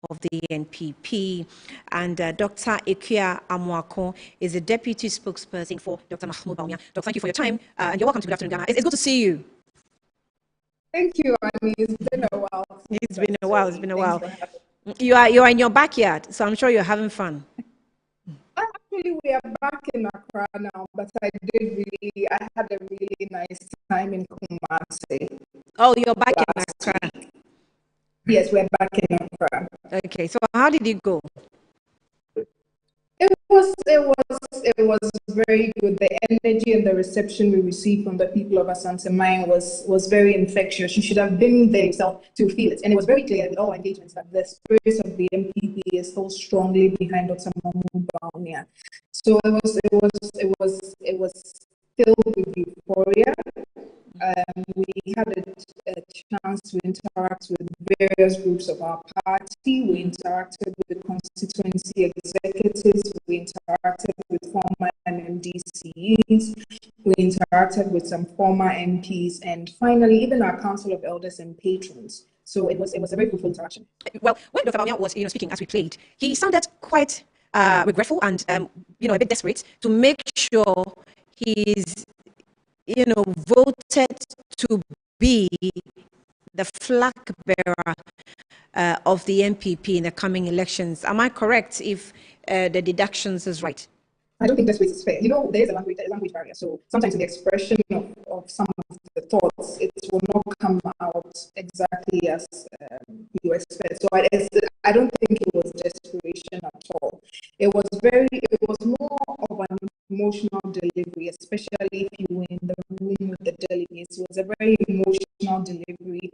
of the NPP. And Dr. Ikuya Amwako is the deputy spokesperson for Dr. Mahmoud Bawumia. Dr. Thank you for your time, and you're welcome to Good Afternoon Ghana. It's good to see you. Thank you, Annie. It's been a while. It's been a while. It's been a while. You are in your backyard, so I'm sure you're having fun. Actually, we are back in Accra now, but I had a really nice time in Kumasi. Oh, you're back in Accra? Yes, we're back in Accra. Okay, so how did it go? It was very good. The energy and the reception we received from the people of Asante Mine was very infectious. You should have been there yourself to feel it. And it was very clear with all engagements that the spirit of the MPP is so strongly behind Dr. Mahmoud Bawumia. So it was filled with euphoria. We had a chance to interact with various groups of our party. We interacted with the constituency executives. We interacted with former MMDCEs. We interacted with some former MPs, and finally, even our Council of Elders and Patrons. So it was a very fruitful interaction. Well, when Dr. Bawumia was speaking as we played, he sounded quite regretful and a bit desperate to make sure he's voted to be the flag bearer of the MPP in the coming elections. Am I correct if the deductions is right? I don't think this way is fair. There is a language barrier. So sometimes in the expression of some of the thoughts, it will not come out exactly as you expect. So I don't think it was desperation at all. It was more of an emotional delivery, especially if you were in the room with the delegates. It was a very emotional delivery,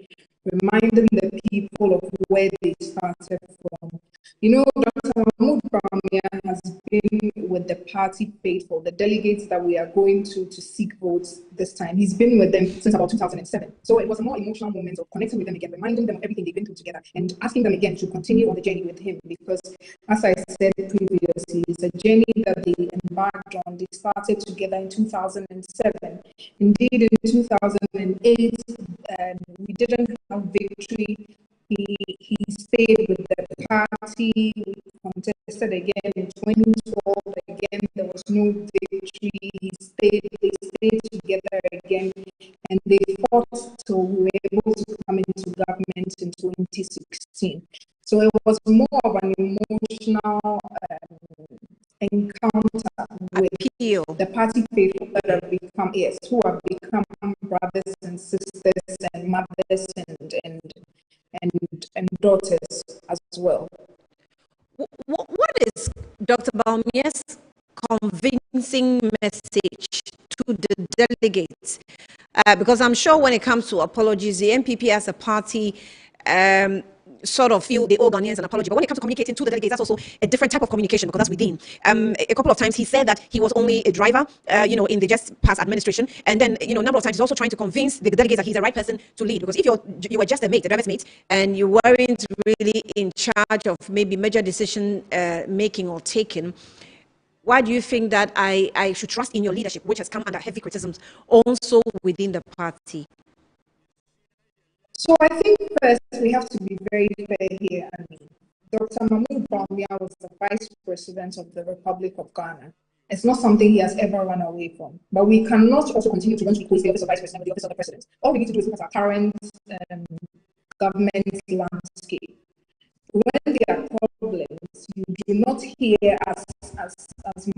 reminding the people of where they started from. Dr. Mahmoud Bawumia has been with the party faithful, the delegates that we are going to seek votes this time. He's been with them since about 2007. So it was a more emotional moment of connecting with them again, reminding them of everything they've been through together, and asking them again to continue on the journey with him, because, as I said previously, it's a journey that they embarked on. They started together in 2007. Indeed, in 2008, we didn't have victory. He stayed with the party. We contested again in 2012. Again, there was no victory. They stayed together again, and they fought till we were able to come into government in 2016. So it was more of an emotional encounter with the party faithful that have become, who have become brothers and sisters and mothers and daughters as well. What is Dr. Bawumia's convincing message to the delegates? Because I'm sure when it comes to apologies, the MPP as a party sort of feel they owe Ghanaians an apology. But when it comes to communicating to the delegates, that's also a different type of communication, because that's within. A couple of times he said that he was only a driver, in the just past administration. And then, a number of times he's also trying to convince the delegates that he's the right person to lead. Because if you were just a mate, a driver's mate, and you weren't really in charge of maybe major decision making or taking, why do you think that I should trust in your leadership, which has come under heavy criticisms also within the party? So I think first we have to be very fair here. Dr. Mahmoud Bawumia was the Vice President of the Republic of Ghana. It's not something he has ever run away from. But we cannot also continue to run to equate the office of Vice President with the office of the President. All we need to do is look at our current government landscape. When there are problems, you do not hear as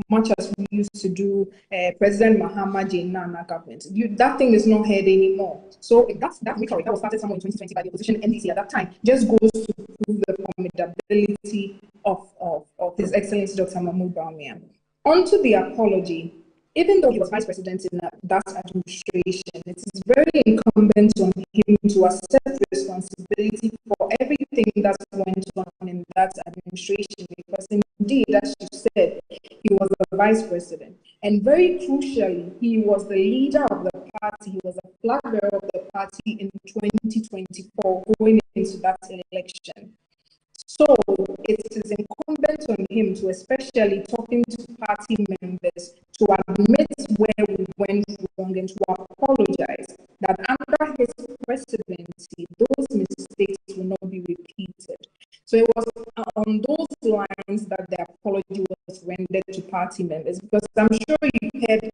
much as we used to do President Mahama Nana government. That thing is not heard anymore. So that victory that was started somewhere in 2020 by the opposition NDC at that time just goes to prove the formidability of His Excellency Dr. Mahmoud Bawumia. On to the apology. Even though he was vice president in that administration, it is very incumbent on him to accept responsibility for everything that went on in that administration, because indeed, as you said, he was the vice president. And very crucially, he was the leader of the party. He was a flag bearer of the party in 2024 going into that election. So it is incumbent on him to, especially talking to party members, to admit where we went wrong and to apologize that under his presidency, those mistakes will not be repeated. So it was on those lines that the apology was rendered to party members, because I'm sure you heard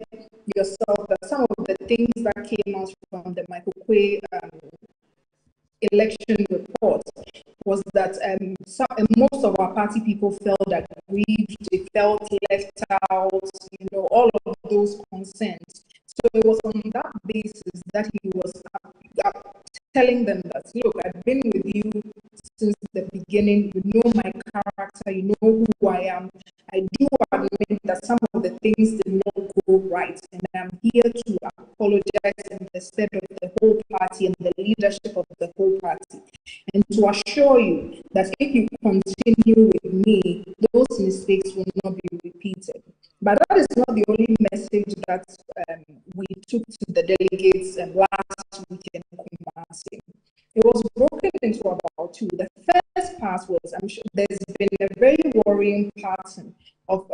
yourself that some of the things that came out from the Michael Quay election report was that most of our party people felt aggrieved, they felt left out, all of those concerns. So it was on that basis that he was telling them that, look, I've been with you since the beginning, you know my character, you know who I am. I do admit that some of the things did not go right, and I'm here to apologize in the stead of the whole party and the leadership of the whole party, and to assure you that if you continue with me, those mistakes will not be repeated. But that is not the only message that we took to the delegates last week in Kumasi. It was broken into about two. The first part was, I'm sure there's been a very worrying pattern of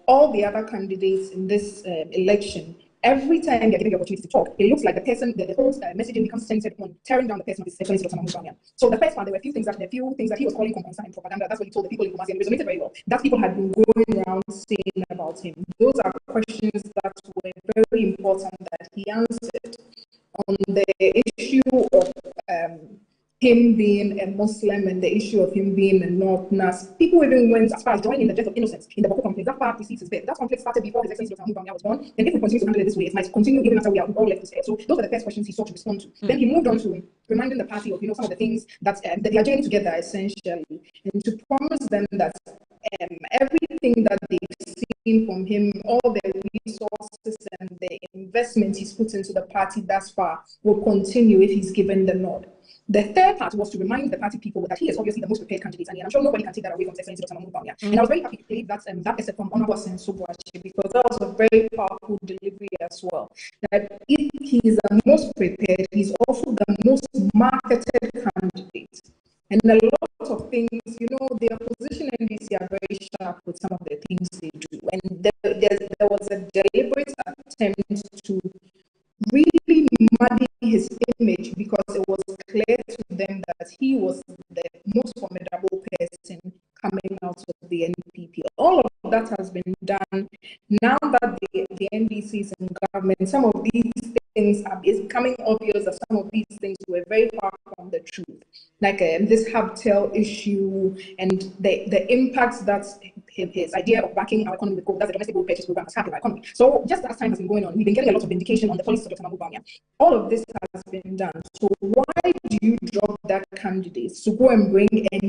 all the other candidates in this election. Every time they're given the opportunity to talk, it looks like the person, the whole messaging becomes centered on tearing down the person of his Excellency Dr. Mahmoud Bawumia. So the first one, there were a few things that he was calling compromise and propaganda. That's what he told the people in Kumasi, and it resonated very well. That people had been going around saying about him. Those are questions that were very important that he answered. On the issue of him being a Muslim and the issue of him being a Northerners, people even went as far as joining the death of innocence in the Boko conflict. That far precedes his birth. That conflict started before His Excellency Dr. Mahmoud Bawumia was born. And if we continue to handle it this way, it might continue even after we are all left this earth. So those are the first questions he sought to respond to. Then he moved on to reminding the party of some of the things that they are joining together essentially, and to promise them that everything that they've seen from him, all the resources and the investment he's put into the party thus far, will continue if he's given the nod. The third part was to remind the party people that he is obviously the most prepared candidate, and I'm sure nobody can take that away from His Excellency Dr. Mahmoud Bawumia. And I was very happy to play that essay from Honorable Senso Boachi, because that was a very powerful delivery as well. That if he is the most prepared, he's also the most marketed candidate. And a lot of things, the opposition NDC are very sharp with some of the things they do. And there was a deliberate attempt to really muddy his image, because it was clear to them that he was the most formidable person coming out of the NPP. All of that has been done. Now that the NDC is in government, some of these things it's becoming obvious that some of these things were very far from the truth. Like this Habtel issue and the impacts that his idea of backing our economy with gold, that's the domestic gold purchase program, has had on our economy. So just as time has been going on, we've been getting a lot of indication on the policies of Dr. Mahmoud Bawumia. All of this has been done. So why do you drop that candidate to go and bring a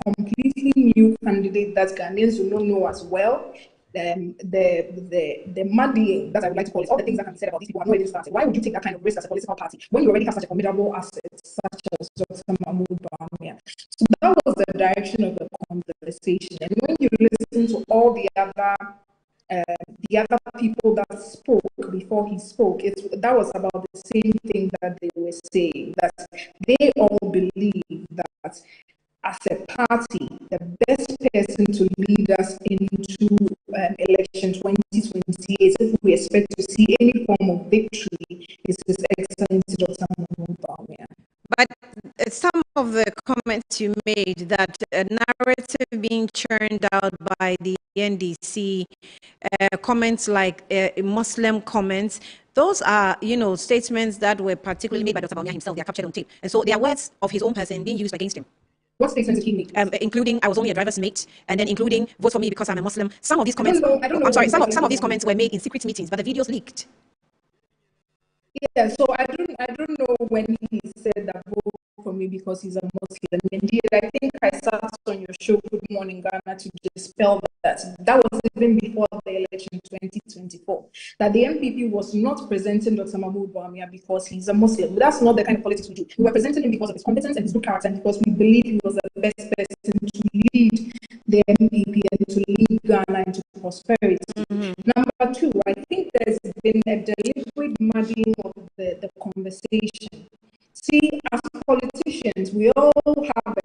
completely new candidate that Ghanaians do not know as well? The muddying, that I would like to call it, all the things that can be said about these people are not even started. Why would you take that kind of risk as a political party when you already have such a formidable asset such as Dr. Mahmoud Bawumia? So that was the direction of the conversation. And when you listen to all the other people that spoke before he spoke, that was about the same thing that they were saying, that they all believe that as a party, the best person to lead us into election 2028, if we expect to see any form of victory, is His Excellency Dr. Mahmoud Bawumia. But some of the comments you made, that a narrative being churned out by the NDC, comments like Muslim comments, those are, statements that were particularly made by Dr. Bawumia himself. They are captured on tape. And so they are words of his own person being used against him. What statements did he make? Including, I was only a driver's mate, and then including, vote for me because I'm a Muslim. Some of these comments, some of these comments were made in secret meetings, but the videos leaked. Yeah, so I don't know when he said that vote for me because he's a Muslim. Indeed, I think I sat on your show, Good Morning Ghana, to dispel that. That was even before the election 2024. That the MPP was not presenting Dr. Mahmoud Bawumia because he's a Muslim. That's not the kind of politics we do. We were presenting him because of his competence and his good character, and because we believe he was the best person to lead the MPP and to lead Ghana into prosperity. Number two, I been a deliberate muddying of the conversation. See, as politicians, we all have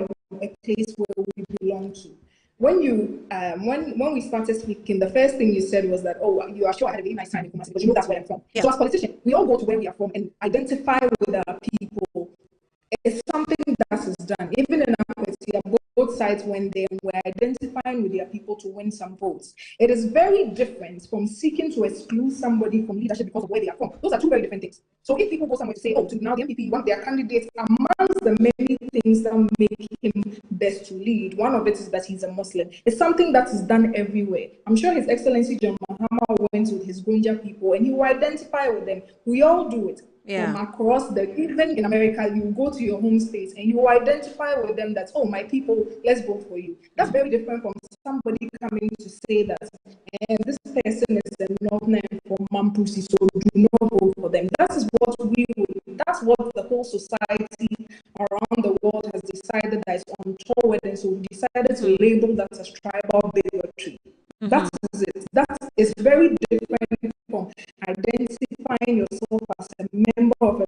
a place where we belong to. When you when we started speaking, the first thing you said was that, oh, you are sure I had a really nice time in Kumasi because you know that's where I'm from. Yeah. So as politicians, we all go to where we are from and identify with our people. It's something that is done. Even in our both sides when they were identifying with their people to win some votes. It is very different from seeking to exclude somebody from leadership because of where they are from. Those are two very different things. So if people go somewhere to say, oh, now the MPP want their candidate, amongst the many things that make him best to lead, one of it is that he's a Muslim. It's something that is done everywhere. I'm sure His Excellency John Mahama went with his Gunja people and he will identify with them. We all do it. Yeah. From across even in America, you go to your home state and you identify with them that, oh, my people, let's vote for you. That's very different from somebody coming to say that, and this person is a Northerner from Mampusi, so do not vote for them. That is what that's what the whole society around the world has decided that is untoward, and so we decided to label that as tribal bigotry. That is it. That is very different from identifying yourself as a member of a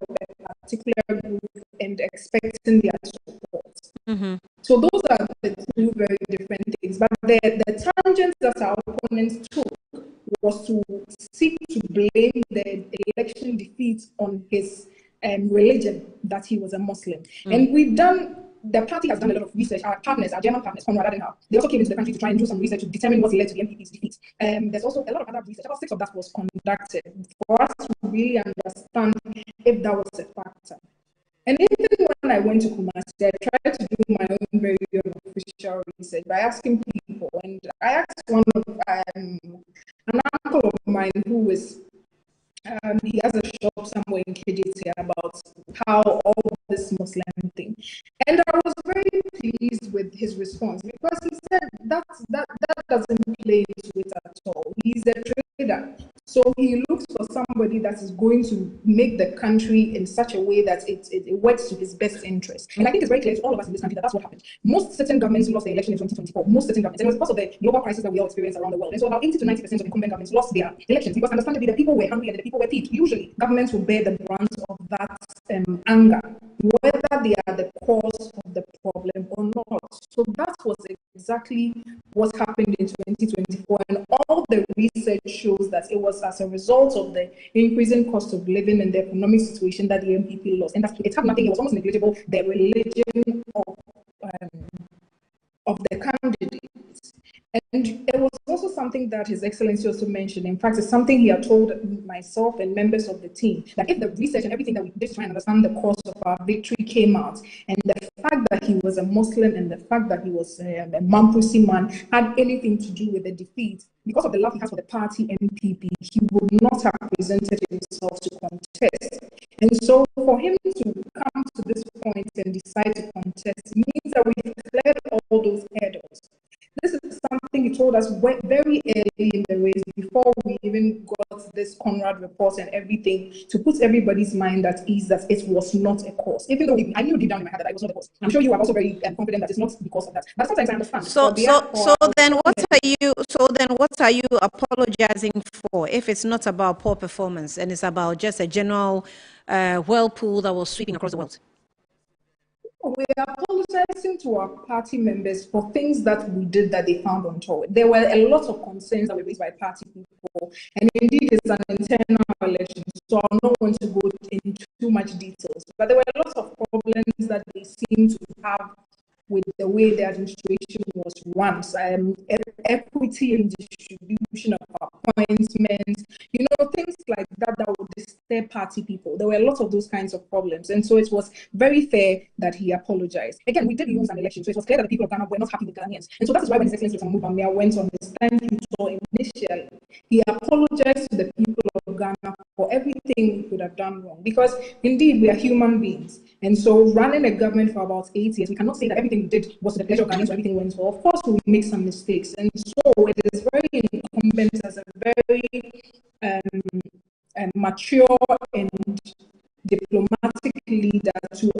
particular group and expecting their support. So those are the two very different things. But the tangent that our opponents took was to seek to blame the election defeat on his religion, that he was a Muslim. And the party has done a lot of research. Our partners, our German partners, Konrad Adenauer, they also came into the country to try and do some research to determine what led to the MPP's defeat. There's also a lot of other research. About 6 of that was conducted for us to really understand if that was a factor. And even when I went to Kumasi, I tried to do my own very official research by asking people. And I asked one of an uncle of mine who is he has a shop somewhere in KJT about how all this Muslim thing. And I was very pleased with his response because he said that doesn't play into it at all. He's a trader. So he looks for somebody that is going to make the country in such a way that it works to his best interest. And I think it's very clear to all of us in this country that that's what happened. Most certain governments lost the election in 2024. Most certain governments. And it was because of the global crisis that we all experience around the world. And so about 80 to 90% of incumbent governments lost their elections because understandably the people were hungry and the people were peeved. Usually governments will bear the brunt of that anger, whether they are the cause of the problem or not. So that was exactly what happened in 2024. And all the research shows that it was as a result of the increasing cost of living and the economic situation that the MPP lost. And it had nothing, it was almost negligible, the religion of the candidates. And it was also something that His Excellency also mentioned. In fact, it's something he had told myself and members of the team, that if the research and everything that we did to try and understand the cause of our victory came out, and the fact that he was a Muslim and the fact that he was a Mampusi man had anything to do with the defeat, because of the love he has for the party MPP, he would not have presented himself to contest. And so for him to come to this point and decide to contest means that we've cleared all those hurdles. This is something he told us very early in the race, before we even got this Conrad report and everything, to put everybody's mind at ease that it was not a cause. Even though I knew deep down in my head that it was not a cause. I'm sure you are also very confident that it's not because of that. But sometimes I understand. So then what are you apologizing for if it's not about poor performance and it's about just a general whirlpool that was sweeping across the world? We are apologizing to our party members for things that we did that they found untoward. There were a lot of concerns that were raised by party people, and indeed it's an internal election, so I'm not going to go into too much details. But there were a lot of problems that they seem to have with the way the administration was run. Equity in distribution of appointments, things like that would disturb party people. There were a lot of those kinds of problems. And so it was very fair that he apologized. Again, we did lose an election, so it was clear that the people of Ghana were not happy with Ghanaians. And so that is why when His Excellency Bawumia went on his thank you tour initially, he apologized to the people of Ghana for everything we could have done wrong. Because indeed, we are human beings. And so running a government for about 8 years, we cannot say that everything we did was to the pleasure of Ghanaians, so everything went well. Of course, we make some mistakes. And so it is very incumbent as a very mature and diplomatic leader to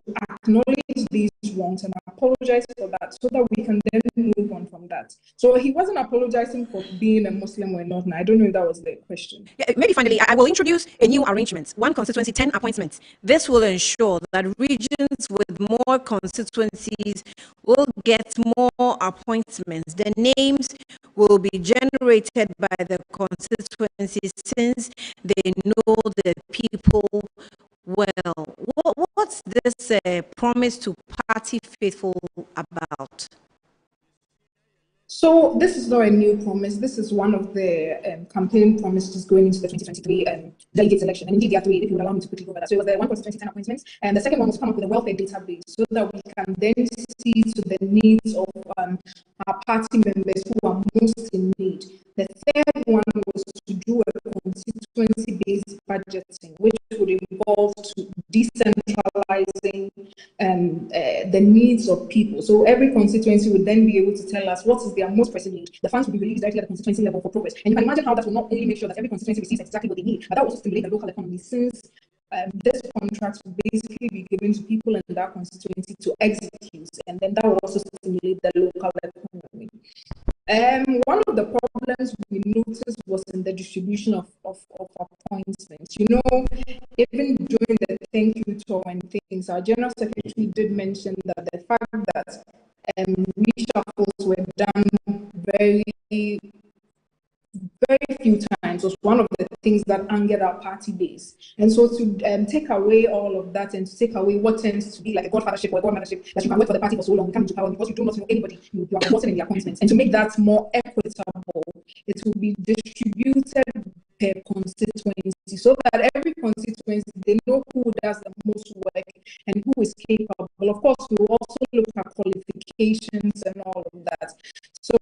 acknowledge these wrongs and apologize for that so that we can then move on from that. So he wasn't apologizing for being a Muslim or not. I don't know if that was the question. Yeah, maybe finally, I will introduce a new arrangement, one constituency, 10 appointments. This will ensure that regions with more constituencies will get more appointments. The names will be generated by the constituencies since they know the people well. What's this promise to party faithful about? So this is not a new promise. This is one of the campaign promises going into the 2023 delegates election. And indeed, there are three, if you would allow me to quickly go over that. So it was the one for 2010 appointments. And the second one was to come up with a welfare database so that we can then see to the needs of our party members who are most in need. The third one was to do a constituency-based budgeting, which would involve to decentralizing the needs of people. So every constituency would then be able to tell us what is their most pressing need. The funds will be released directly at the constituency level for progress. And you can imagine how that will not only make sure that every constituency receives exactly what they need, but that will also stimulate the local economy, since this contract will basically be given to people in that constituency to execute, and then that will also stimulate the local economy. One of the problems we noticed was in the distribution of appointments. You know, even during the thank you tour and things, our General Secretary did mention that the fact that reshuffles were done very few times was one of the things that angered our party base. And so to take away all of that and to take away what tends to be like a godfathership or a godmothership, that you can work for the party for so long, you come into power because you do not know anybody, you are forgotten in the appointments. And to make that more equitable, it will be distributed per constituency so that every constituency, they know who does the most work and who is capable. Of course, we will also look at qualifications and all of that. So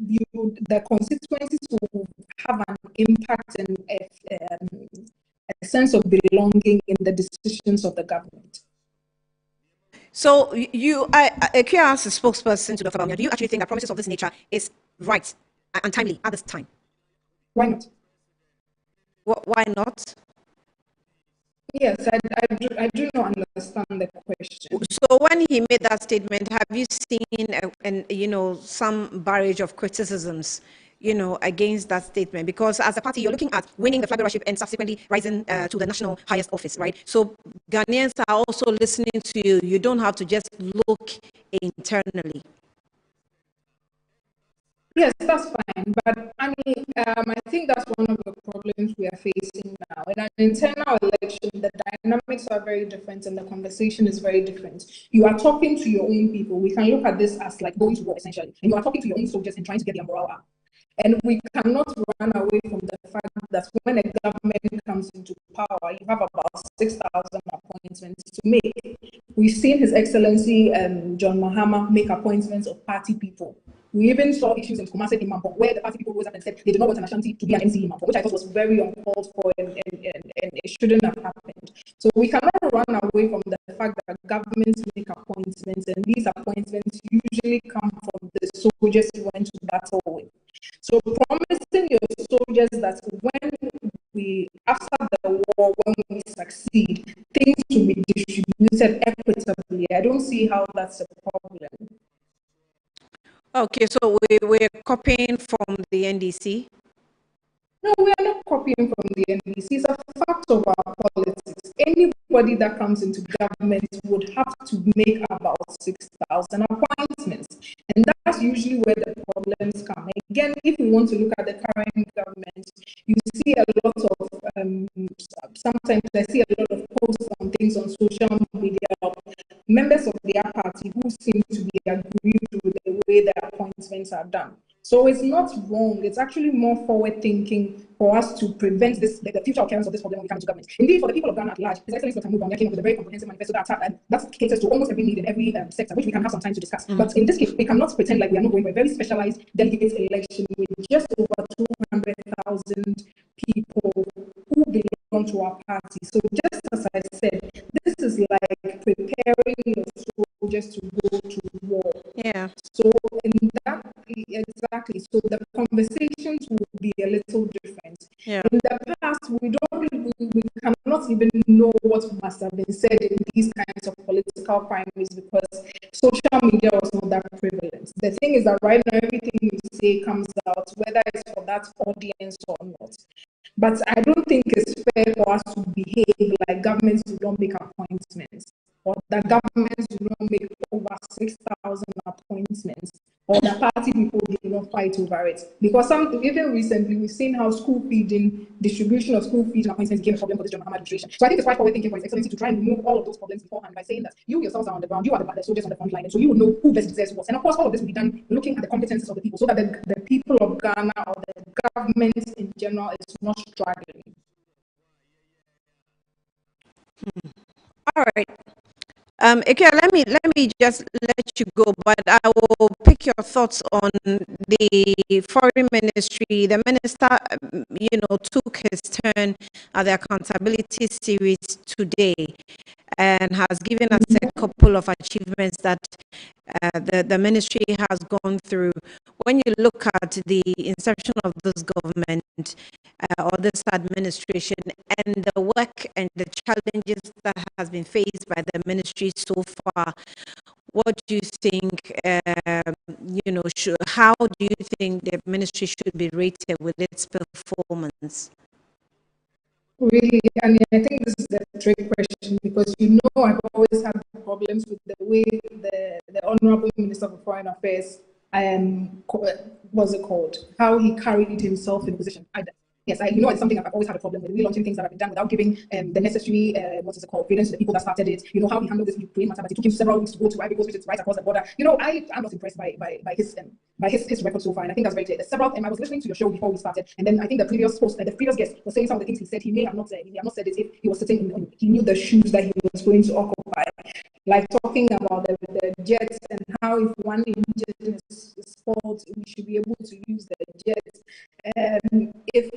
the constituencies will have an impact and a sense of belonging in the decisions of the government. So Kia as a spokesperson to Dr. Bawumia, do you actually think that promises of this nature is right and timely at this time? Why not? Why not? Yes, I do not understand the question. So when he made that statement, have you seen some barrage of criticisms, against that statement? Because as a party, you're looking at winning the flag bearership and subsequently rising to the national highest office, right? So Ghanaians are also listening to you. You don't have to just look internally. Yes, that's fine. But I mean, I think that's one of the problems we are facing now. In an internal election, the dynamics are very different and the conversation is very different. You are talking to your own people. We can look at this as like going to war, essentially. And you are talking to your own soldiers and trying to get their morale up. And we cannot run away from the fact that when a government comes into power, you have about 6,000 appointments to make. We've seen His Excellency John Mahama make appointments of party people. We even saw issues in Kumasi Imampo, where the party people rose up and said they did not want an Ashanti to be an MC Imampo, which I thought was very uncalled for and it shouldn't have happened. So we cannot run away from the fact that governments make appointments, and these appointments usually come from the soldiers who went to battle with. So promising your soldiers that after the war, when we succeed, things will be distributed equitably, I don't see how that's a problem. Okay, so we're copying from the NDC? No, we are not copying from the NDC. It's a fact of our politics. Anybody that comes into government would have to make about 6,000 appointments. And that's usually where the problems come. Again, if we want to look at the current government, you see a lot of, sometimes I see a lot of posts on things on social media of members of their party who seem to be aggrieved with the way their appointments are done. So it's not wrong. It's actually more forward thinking for us to prevent the future occurrence of this problem when we come to government. Indeed, for the people of Ghana at large, His Excellency Dr. Bawumia came up with a very comprehensive manifesto that caters to almost every need in every sector, which we can have some time to discuss. But in this case, we cannot pretend like we are not going for a very specialized delegates election with just over 200,000 people who belong to our party. So just as I said, this is like preparing your soldiers to go to war. Yeah. So in that, exactly. So the conversations will be a little different. Yeah. In the past, we cannot even know what must have been said in these kinds of political primaries because social media was not that prevalent. The thing is that right now everything you say comes out, whether it's for that audience or not. But I don't think it's fair for us to behave like governments who don't make appointments, or that governments do not make over 6,000 appointments, or the party people do not fight over it. Because even recently, we've seen how school feeding, distribution of school feeding appointments became a problem for this John Mahama administration. So I think it's quite forward thinking for His Excellency to try and remove all of those problems beforehand by saying that you yourselves are on the ground, you are the soldiers on the front line, and so you will know who best deserves what. And of course, all of this will be done looking at the competences of the people, so that the people of Ghana or the government in general is not struggling. All right. Ikea, let me just let you go, but I will pick your thoughts on the foreign ministry. The minister, took his turn at the accountability series today and has given us a couple of achievements that the ministry has gone through. When you look at the inception of this government or this administration and the work and the challenges that has been faced by the ministry so far, what do you think, how do you think the ministry should be rated with its performance? Really, I mean, I think this is the trick question because I've always had problems with the way the Honorable Minister for Foreign Affairs, what's it called? How he carried himself in position. Yes, it's something I've always had a problem with. Relaunching things that have been done without giving the necessary, credence to the people that started it. How he handled this Ukraine matter, but it took him several weeks to go to Ivory Coast, which is right across the border. I'm not impressed by his record so far, and I think that's very clear. I was listening to your show before we started, and then I think the previous guest was saying some of the things he said. He may have not said. He have not said it if he was sitting. He knew the shoes that he was going to occupy. Like talking about the jets and how if one engine is fault, we should be able to use the jets. If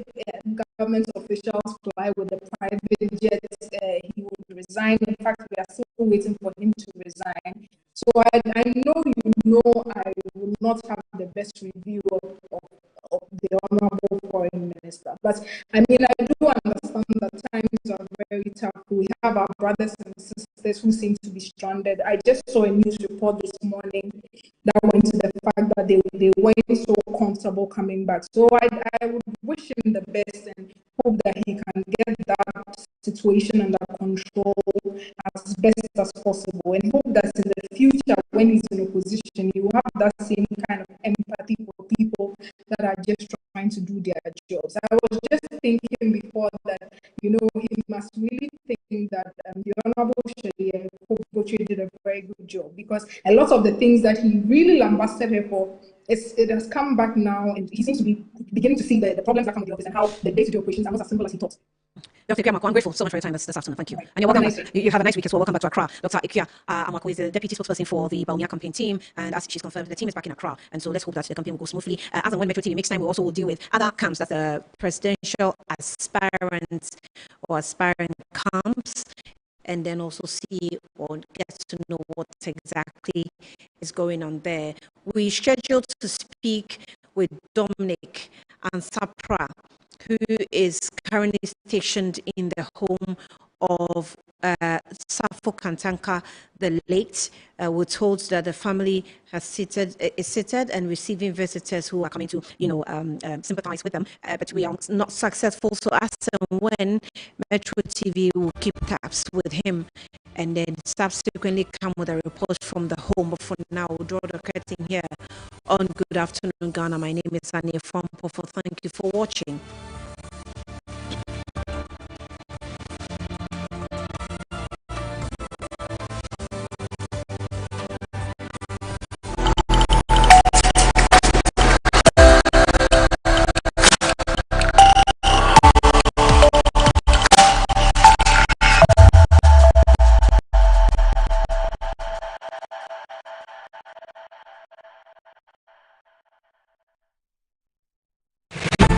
government officials fly with the private jets, he would resign. In fact, we are still waiting for him to resign. So I know I will not have the best review of the Honorable Foreign Minister. But I mean, I do understand that times are very tough. We have our brothers and sisters who seem to be stranded. I just saw a news report this morning that went to the fact that they weren't so comfortable coming back. So I would wish him the best and hope that he can get that situation under control as best as possible, and hope that in the future, when he's in opposition, he will have that same kind of empathy for people that are just trying to do their jobs. I was just thinking before that, he must really think that the Honorable Shadia did a very good job, because a lot of the things that he really lambasted her for, it has come back now, and he seems to be beginning to see the problems that come with the office and how the day-to-day operations are not as simple as he thought. Dr. Ikea Amakwa, I'm grateful so much for your time this afternoon. Thank you. And you're welcome. You have a nice week as well. Welcome back to Accra. Dr. Ikea Amakwa is the deputy spokesperson for the Bawumia campaign team, and as she's confirmed, the team is back in Accra. And so let's hope that the campaign will go smoothly. As and when Metro TV makes time, we also will deal with other camps that the presidential aspirants or aspiring camps, and then also see or get to know what exactly is going on there. We scheduled to speak with Dominic and Sapra, who is currently stationed in the home of Safo Kantanka, the late. We're told that the family is seated and receiving visitors who are coming to, sympathize with them. But we are not successful. So as and when Metro TV will keep tabs with him, and then subsequently come with a report from the home. But for now, we'll draw the curtain here on Good Afternoon Ghana. My name is Ania Fompo. Thank you for watching.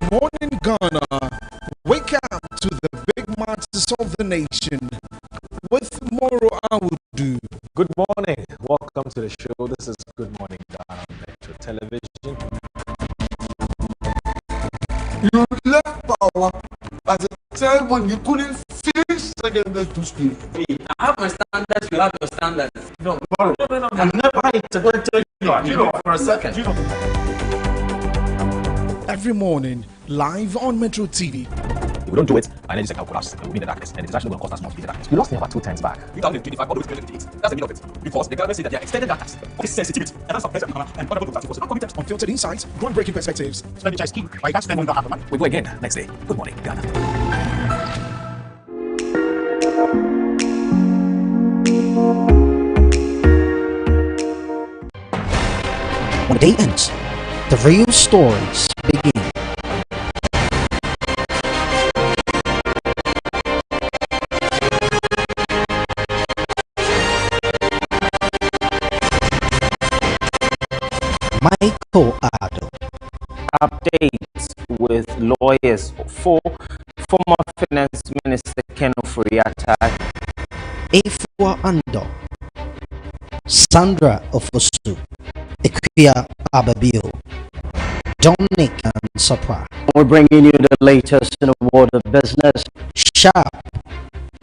Morning Ghana, wake up to the big matters of the nation with Moro Awudu. Good morning, welcome to the show. This is Good Morning Ghana on Metro Television. You left power at a time when you couldn't finish too stupid. I have my standards, you have your standards. No, I'm never going to tell you for a second. Every morning, live on Metro TV. If we don't do it, our energy sector will collapse and we'll be in the darkness. And it is actually going to cost us more to be in the darkness. We lost never 2 times back. 2025 all the way to 2028. That's the meaning of it. Because the government said that they are extended that tax. Okay, sensitivity. And that's president and honorable tax force. Uncommitted. Unfiltered insights, groundbreaking perspectives. Expenditure is key. But you can't spend when you don't have the money. We go again next day. Good morning, Ghana. When the day ends, the real stories begin. Michael Ado. Updates with lawyers for former Finance Minister Ken Ofori-Atta. Efua Ando. Sandra Ofosu. Equia Ababio. Dominic and Sopra. We're bringing you the latest in the world of business. Sharp